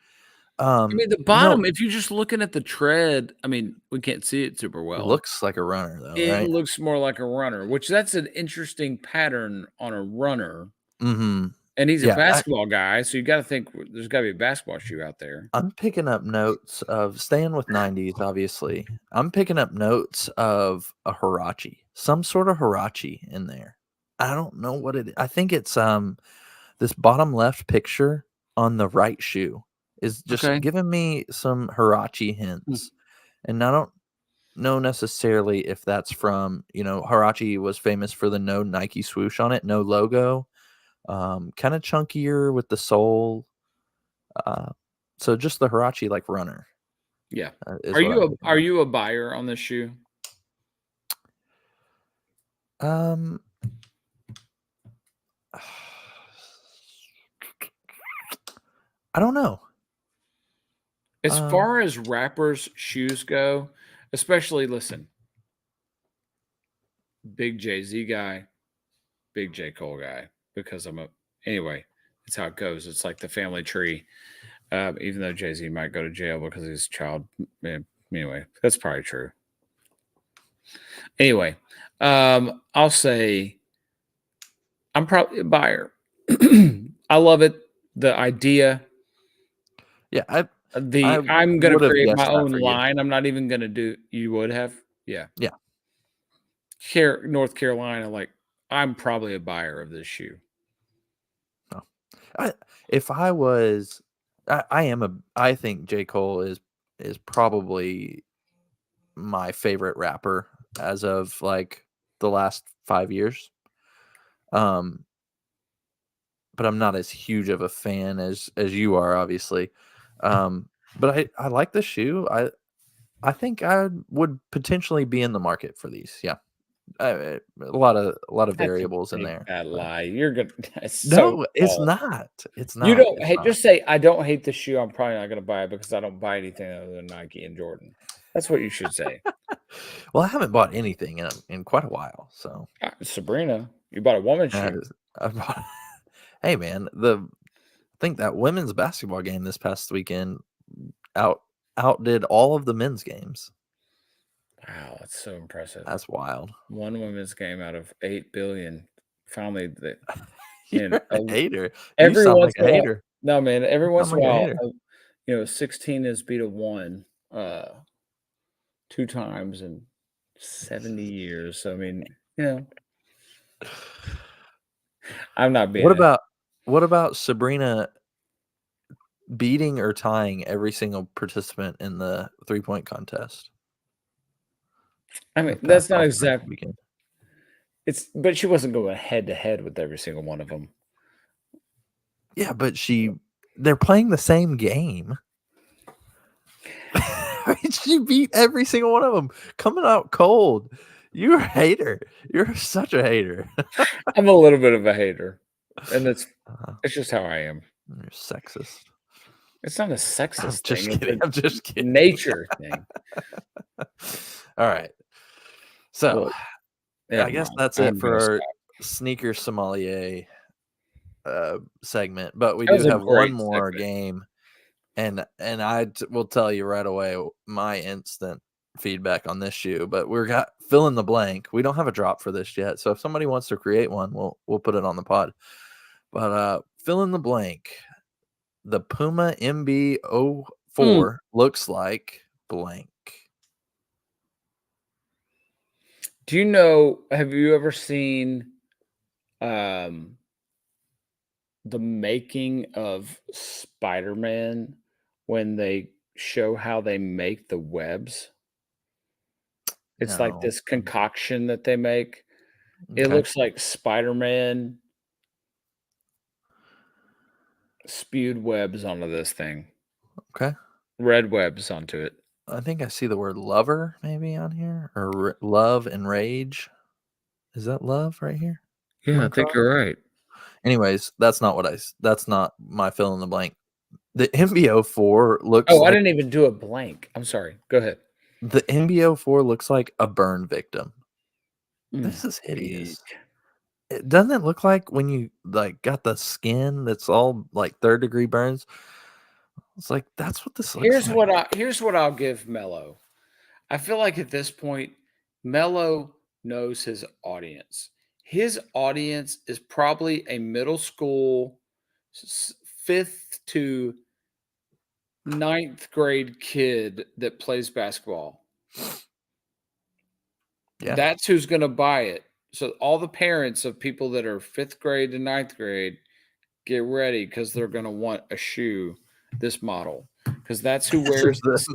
I mean, the bottom, if you're just looking at the tread, I mean, we can't see it super It well. looks like a runner though, It right? looks more like a runner, which that's an interesting pattern on a runner. Mm-hmm. And he's a Yeah, basketball guy, so you got to think there's got to be a basketball shoe out there. I'm picking up notes of staying with 90s, obviously. I'm picking up notes of a Hirachi, some sort of Hirachi in there. I don't know what it is. I think it's this bottom left picture on the right shoe is just Okay. giving me some Hirachi hints. And I don't know necessarily if that's from, Hirachi was famous for the no Nike swoosh on it, no logo. Kind of chunkier with the sole. So just the Hirachi like runner. Yeah. Is Are what I'm picking are up. you a buyer on this shoe? Um, I don't know. As far as rappers' shoes go, especially listen, big Jay-Z guy, big J. Cole guy, because anyway, it's how it goes. It's like the family tree. Even though Jay-Z might go to jail because he's a child. Anyway, that's probably true. Anyway, I'll say I'm probably a buyer. I love it. The idea. Yeah, I'm going to would've create guessed my that own for you. line. I'm not even going to do. You would have, yeah. Yeah. North Carolina, like I'm probably a buyer of this shoe. If I was, I think J. Cole is probably my favorite rapper as of like the last 5 years. But I'm not as huge of a fan as you are, obviously. But I like the shoe. I think I would potentially be in the market for these. Yeah. A lot of variables in there. That lie. You're good. No, it's not. It's not. You don't It's hate. not. Just say I don't hate the shoe. I'm probably not going to buy it because I don't buy anything other than Nike and Jordan. That's what you should say. Well, I haven't bought anything in quite a while. So Sabrina, you bought a woman's shoe. I bought, hey man, I think that women's basketball game this past weekend outdid all of the men's games. Wow, that's so impressive. That's wild. One women's game out of 8 billion. Finally, You're a hater. Every You sound once like a in a while, hater. no man. Every once in a like a while, hater. 16 has beat a 1 2 times in 70 years. So I mean, I'm not being. What about Sabrina beating or tying every single participant in the 3-point contest? I mean, that's not exactly. But she wasn't going head to head with every single one of them. Yeah, but they're playing the same game. She beat every single one of them, coming out cold. You're a hater. You're such a hater. I'm a little bit of a hater, and it's just how I am. You're sexist. It's not a sexist thing. I'm just kidding. Nature thing. All right. So, I guess that's it for our stop. sneaker sommelier segment. But we do have one more game, and I will tell you right away my instant feedback on this shoe. But we're got fill in the blank. We don't have a drop for this yet, so if somebody wants to create one, we'll put it on the pod. But fill in the blank. The Puma MB04 looks like blank. Do you know, have you ever seen the making of Spider-Man when they show how they make the webs? It's like No. this concoction that they make. It Okay. looks like Spider-Man spewed webs onto this thing. Okay. Red webs onto it. I think I see the word lover maybe on here, or love and rage. Is that love right here? Yeah, I think you're right. Anyways, that's not that's not my fill in the blank. The MBO4 looks Oh, I like didn't even do a blank. I'm sorry. Go ahead. the MBO4 looks like a burn victim. This Mm, is hideous. Doesn't it look like when you like got the skin that's all like 3rd-degree burns? It's like that's what this looks Here's like. here's what I'll give Mello. I feel like at this point, Mello knows his audience. His audience is probably a middle school, 5th to 9th grade kid that plays basketball. Yeah. That's who's going to buy it. So all the parents of people that are 5th grade to 9th grade, get ready because they're going to want a shoe, this model, because that's who wears this.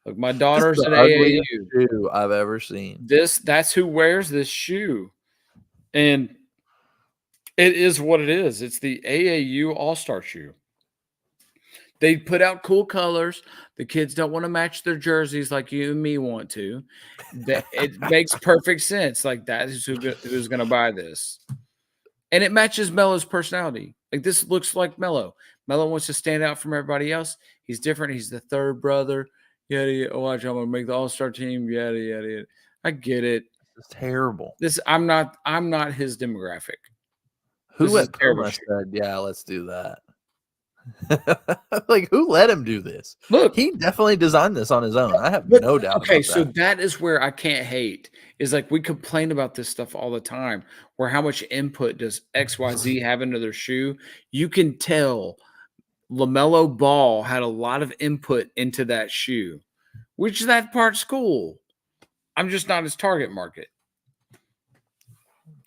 Look, my This is daughter's the an ugliest AAU. shoe I've ever seen. That's who wears this shoe. And it is what it is. It's the AAU All-Star shoe. They put out cool colors. The kids don't want to match their jerseys like you and me want to. It makes perfect sense. Like that is who's going to buy this. And it matches Melo's personality. Like this looks like Melo. Melo wants to stand out from everybody else. He's different. He's the third brother. Yada yada. Watch, I'm gonna make the All-Star team. Yada yada yada. I get it. It's terrible. I'm not his demographic. Who This is at terrible Puma shit. said, "Yeah, let's do that"? Like, who let him do this? Look, He definitely designed this on his own. I have but no doubt okay, about so that. that is where I can't hate. Is like we complain about this stuff all the time. Where how much input does XYZ have into their shoe? You can tell LaMelo Ball had a lot of input into that shoe, which that part's cool. I'm just not his target market.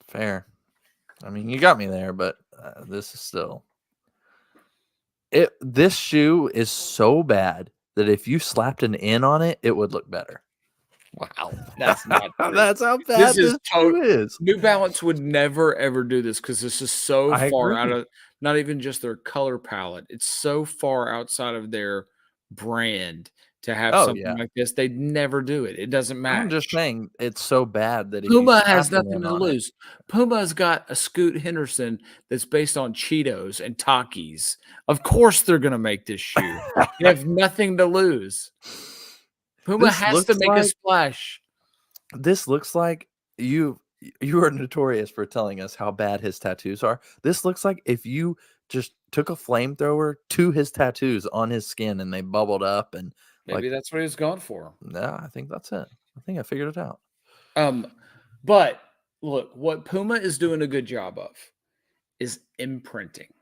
Fair. I mean, you got me there, but this is still this shoe is so bad that if you slapped an N on it, it would look better. Wow, that's not true. That's how bad this shoe is. New Balance would never ever do this because this is so I far agree. out of not even just their color palette. It's so far outside of their brand to have Oh, something yeah. like this. They'd never do it. It doesn't match. I'm just saying it's so bad that if you Puma has slap an nothing N to on it, lose. Puma's got a Scoot Henderson that's based on Cheetos and Takis. Of course, they're going to make this shoe. They have nothing to lose. Puma This has to looks make a like- splash. this looks like you are notorious for telling us how bad his tattoos are. This looks like if you just took a flamethrower to his tattoos on his skin and they bubbled up and Maybe like, that's what he's going for. yeah, I think that's it. I think I figured it out. But look, what Puma is doing a good job of is imprinting.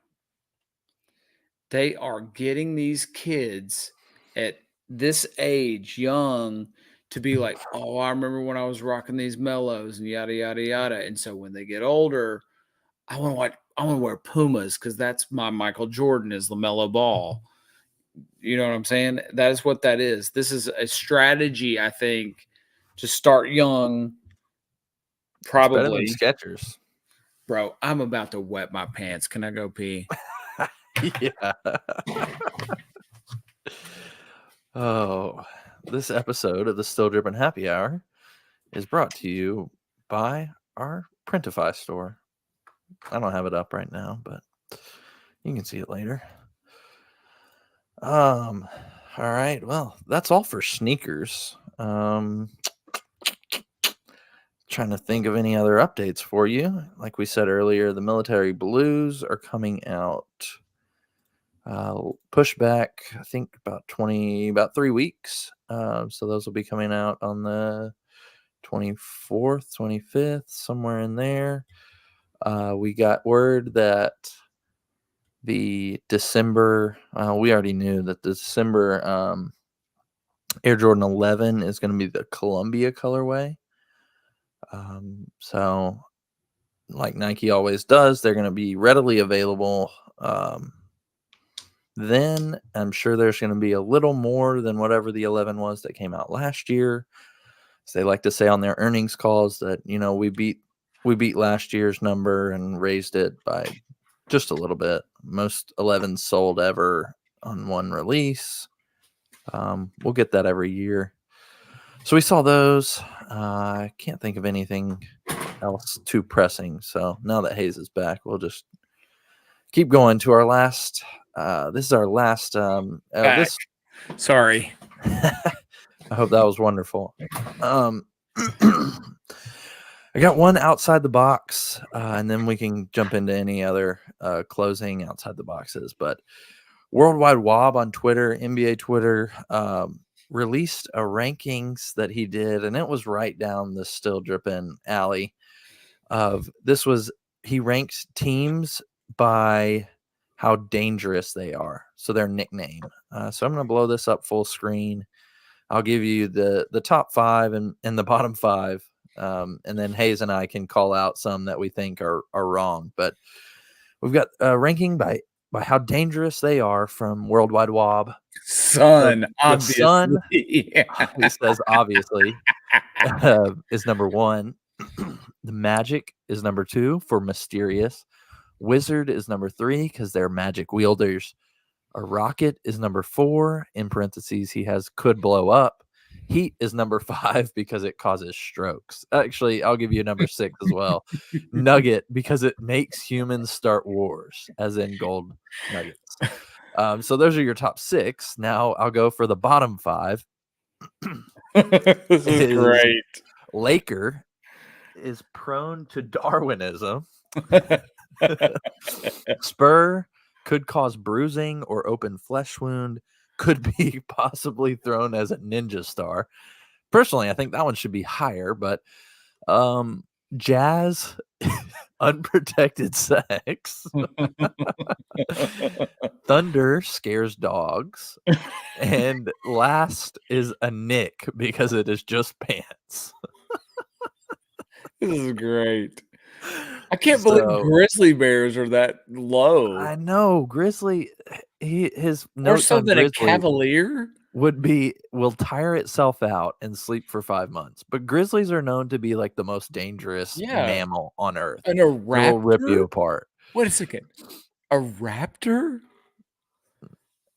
They are getting these kids at this age, young, to be like, oh, I remember when I was rocking these Mellows and yada yada yada. And so when they get older, I want to wear Pumas because that's my Michael Jordan is LaMelo Ball. You know what I'm saying? That is what that is. This is a strategy, I think, to start young. It's better than Probably, Skechers. bro. I'm about to wet my pants. Can I go pee? Yeah. Oh, this episode of the Still Drippin' Happy Hour is brought to you by our Printify store. I don't have it up right now, but you can see it later. All right. Well, that's all for sneakers. Trying to think of any other updates for you. Like we said earlier, the Military Blues are coming out. Push back, I think about 3 weeks. So those will be coming out on the 24th, 25th, somewhere in there. We got word that the December, we already knew that the December Air Jordan 11 is going to be the Columbia colorway. So like Nike always does, they're going to be readily available. Then I'm sure there's going to be a little more than whatever the 11 was that came out last year. they like to say on their earnings calls that we beat last year's number and raised it by just a little bit. Most 11 sold ever on one release. We'll get that every year. So we saw those. I can't think of anything else too pressing. So now that Hayes is back, we'll just keep going to our last. This is our last. This. Sorry. I hope that was wonderful. I got one outside the box, and then we can jump into any other closing outside the boxes. But Worldwide Wob on Twitter, NBA Twitter, released a rankings that he did, and it was right down the still dripping alley of he ranks teams by how dangerous they are. So their nickname. So I'm going to blow this up full screen. I'll give you the top 5 and the bottom 5. And then Hayes and I can call out some that we think are wrong. But we've got a ranking by how dangerous they are from Worldwide Wob. Sun, obviously. Sun, yeah. He says obviously, is number 1. The Magic is number 2 for mysterious. Wizard is number 3 because they're magic wielders. A Rocket is number 4. In parentheses, he has could blow up. Heat is number 5 because it causes strokes. Actually, I'll give you number 6 as well. Nugget because it makes humans start wars, as in gold nuggets. So those are your top 6. Now I'll go for the bottom 5. This is great. Laker is prone to Darwinism. Spur could cause bruising or open flesh wound. Could be possibly thrown as a ninja star. Personally, I think that one should be higher, but Jazz, unprotected sex. Thunder scares dogs. And last is a Nick because it is just pants. This is great. I can't believe grizzly bears are that low. I know. Grizzly, his Or notes on something a Grizzly cavalier. will tire itself out and sleep for 5 months. But grizzlies are known to be like the most dangerous mammal on Earth. And a raptor They will rip you apart. Wait a second. A raptor?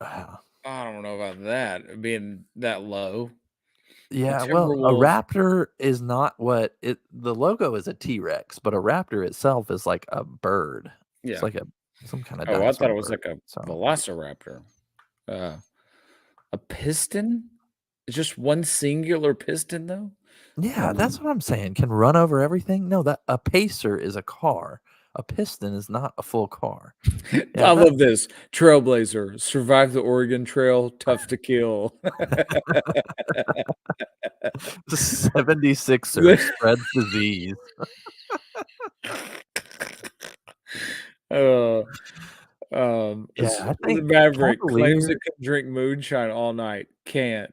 Wow. I don't know about that being that low. Yeah, well, a raptor is not what it. The logo is a T-Rex, but a raptor itself is like a bird. Yeah. It's like some kind of. Oh, I thought it was bird, like a velociraptor. A piston? It's just one singular piston, though. Yeah, that's what I'm saying. Can run over everything. No, that a pacer is a car. A piston is not a full car. Yeah, I love this. Trailblazer. Survive the Oregon Trail. Tough to kill. 76er spreads disease. I think the Maverick claims it can drink moonshine all night. Can't.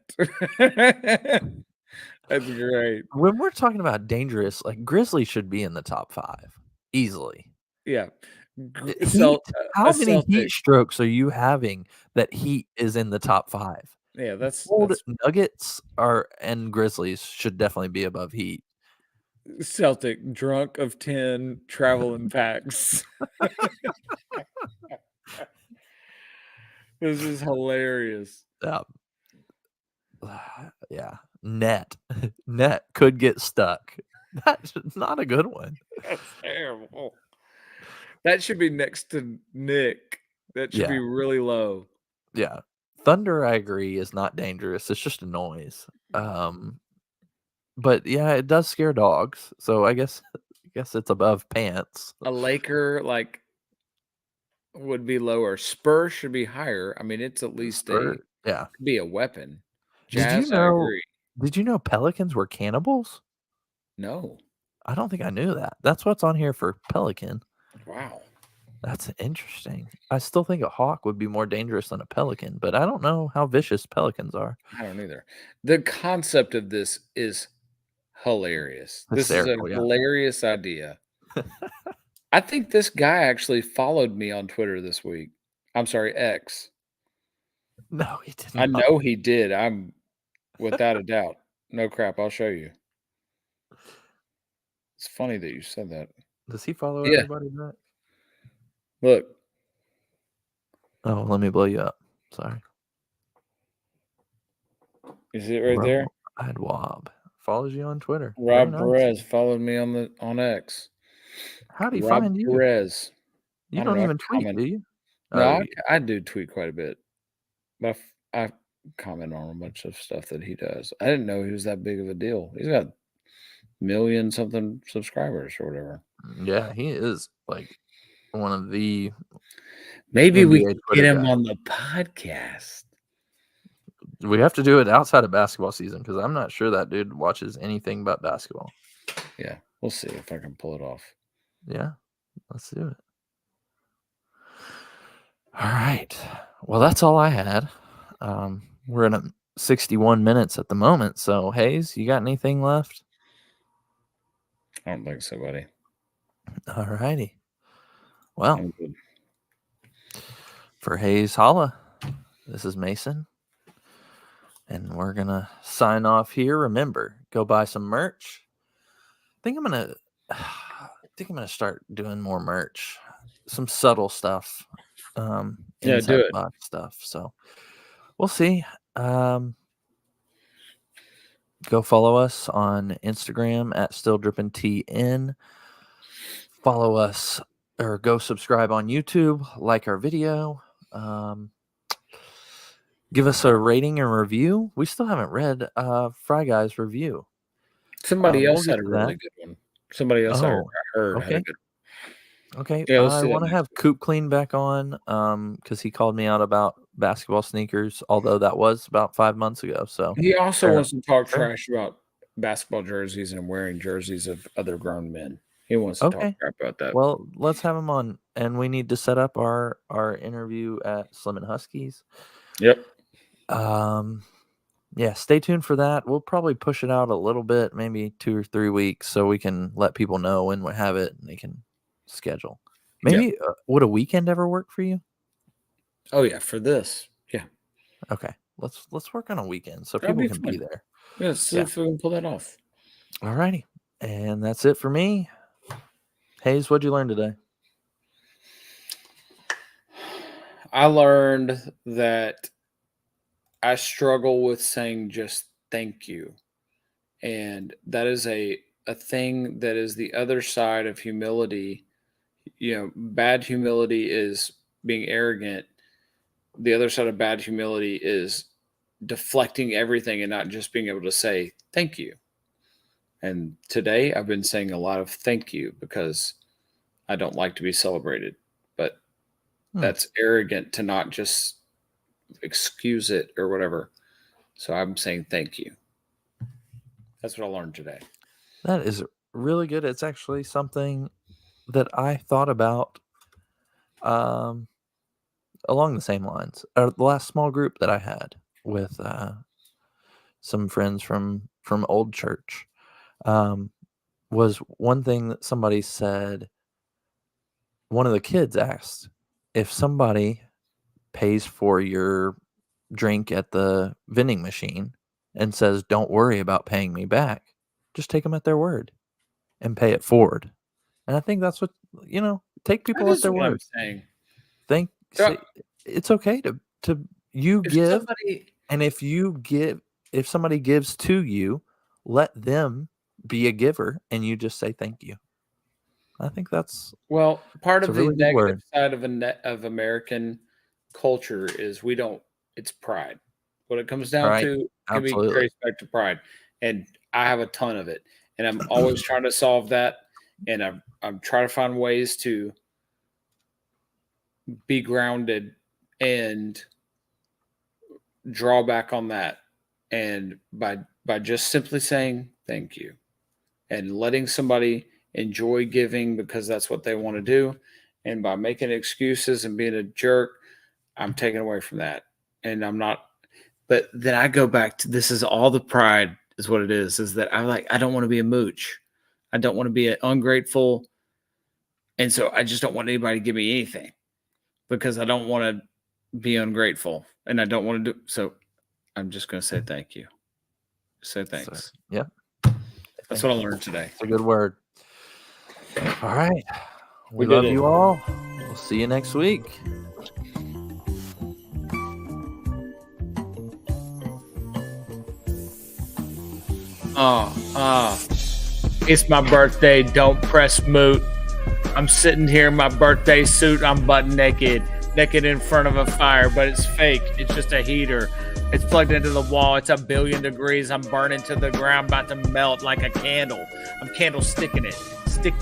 That's great. When we're talking about dangerous, like Grizzly should be in the top 5 easily. Yeah. How many heat strokes are you having that Heat is in the top 5? Yeah, that's Nuggets and Grizzlies should definitely be above Heat. Celtic, drunk of 10, travel in packs. This is hilarious. Yeah. Net could get stuck. That's not a good one. That's terrible. That should be next to Nick. That should be really low. Yeah. Thunder, I agree, is not dangerous. It's just a noise. But yeah, it does scare dogs. So I guess it's above pants. A Laker would be lower. Spur should be higher. I mean, it's at least be a weapon. Jazz, I agree. Did you know pelicans were cannibals? No. I don't think I knew that. That's what's on here for pelican. Wow. That's interesting. I still think a hawk would be more dangerous than a pelican, but I don't know how vicious pelicans are. I don't either. The concept of this is hilarious. This is a hilarious idea. I think this guy actually followed me on Twitter this week. I'm sorry, X. No, he didn't. I know he did. I'm without a doubt. No crap. I'll show you. It's funny that you said that. Does he follow Yeah. everybody back? Look, Oh, let me blow you up. Sorry. you see it right there? Adwab follows you on Twitter. Very Rob nice. Perez followed me on X. How do you Rob find you? Perez. You I don't don't know. I even tweet, comment. do you? No, Oh, I do tweet quite a bit, but I comment on a bunch of stuff that he does. I didn't know he was that big of a deal. He's got million something subscribers or whatever. yeah, he is like one of the Maybe we NBA could Twitter get him guys. on the podcast. We have to do it outside of basketball season because I'm not sure that dude watches anything but basketball. Yeah, we'll see if I can pull it off. Yeah, let's do it. All right. Well, that's all I had. We're in 61 minutes at the moment. So, Hayes, you got anything left? I don't think so, buddy. All righty. Well, I'm good. for Hayes Holla, this is Mason. And we're going to sign off here. Remember, go buy some merch. I think I'm going to start doing more merch. Some subtle stuff. Yeah, Inside do the it. box stuff. So, we'll see. Go follow us on Instagram at StillDrippingTN. Follow us or go subscribe on YouTube. Like our video. Give us a rating and review. We still haven't read Fry Guy's review. Somebody We'll else get had a to really that. good one. Somebody else I heard had a okay. good Okay. Yeah, let's I do that want to next have Coop Clean back on because he called me out about basketball sneakers, although that was about 5 months ago. So He also fair. wants to talk Fair. trash about basketball jerseys and wearing jerseys of other grown men. He wants to talk Okay. crap about that. Well, let's have him on, and we need to set up our interview at Slim and Huskies. Yep. Yeah, stay tuned for that. We'll probably push it out a little bit, maybe 2 or 3 weeks, so we can let people know when we have it and they can schedule. Maybe would a weekend ever work for you? Oh yeah, for this. Yeah. Okay, let's work on a weekend so That'd people be can fun. be there. Yeah, let's see if we can pull that off. All righty, and that's it for me. Hayes, what'd you learn today? I learned that I struggle with saying just thank you. And that is a thing that is the other side of humility. You know, bad humility is being arrogant. The other side of bad humility is deflecting everything and not just being able to say thank you. And today I've been saying a lot of thank you because I don't like to be celebrated. But that's arrogant to not just excuse it or whatever. So I'm saying thank you. That's what I learned today. That is really good. It's actually something that I thought about along the same lines. The last small group that I had with some friends from old church was one thing that somebody said. One of the kids asked if somebody pays for your drink at the vending machine and says, "Don't worry about paying me back. Just take them at their word and pay it forward." And I think that's what, take people That at is their what I'm word. saying. It's okay to you If give, somebody and if somebody gives to you, let them be a giver, and you just say thank you. I think that's part it's a of the really good negative word. side of American culture is it's pride. What it comes down Right. to can be Absolutely. traced back to pride. And I have a ton of it. And I'm always trying to solve that. And I'm trying to find ways to be grounded and draw back on that. And by just simply saying thank you and letting somebody enjoy giving because that's what they want to do. And by making excuses and being a jerk, I'm taken away from that. And I'm not, but then I go back to this is all the pride is what it is that I don't want to be a mooch. I don't want to be ungrateful. And so I just don't want anybody to give me anything because I don't want to be ungrateful and I don't want to do so. I'm just going to say thank you. Say thanks. So, yeah. That's what I learned today. It's a good word. All right. We We did love it. you all. We'll see you next week. It's my birthday. Don't press mute. I'm sitting here in my birthday suit. I'm butt naked in front of a fire, but it's fake. It's just a heater. It's plugged into the wall. It's 1,000,000,000 degrees. I'm burning to the ground, about to melt like a candle. I'm candle sticking it. Stick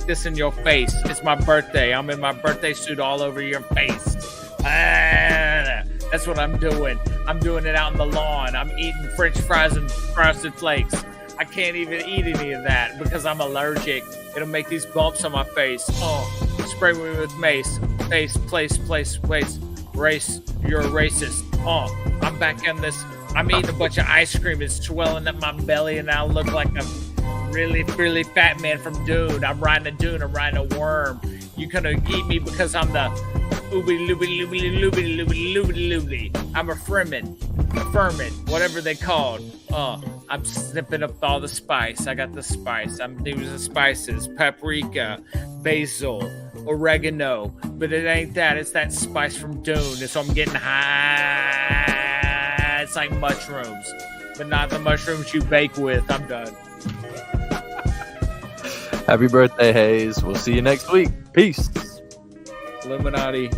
this in your face. It's my birthday. I'm in my birthday suit all over your face. That's what I'm doing. I'm doing it out in the lawn. I'm eating French fries and Frosted Flakes. I can't even eat any of that because I'm allergic. It'll make these bumps on my face. Spray me with mace. Place. Race. You're a racist. I'm back in this. I'm eating a bunch of ice cream. It's swelling up my belly, and I look like a really, really fat man from Dune. I'm riding a dune. I'm riding a worm. You gonna eat me because I'm the ooby. I'm a ferment, whatever they called. I'm snipping up all the spice. I got the spice. I'm using spices, paprika, basil, oregano, but it ain't that. It's that spice from Dune. So I'm getting high. It's like mushrooms, but not the mushrooms you bake with. I'm done. Happy birthday, Hayes. We'll see you next week. Peace. Illuminati.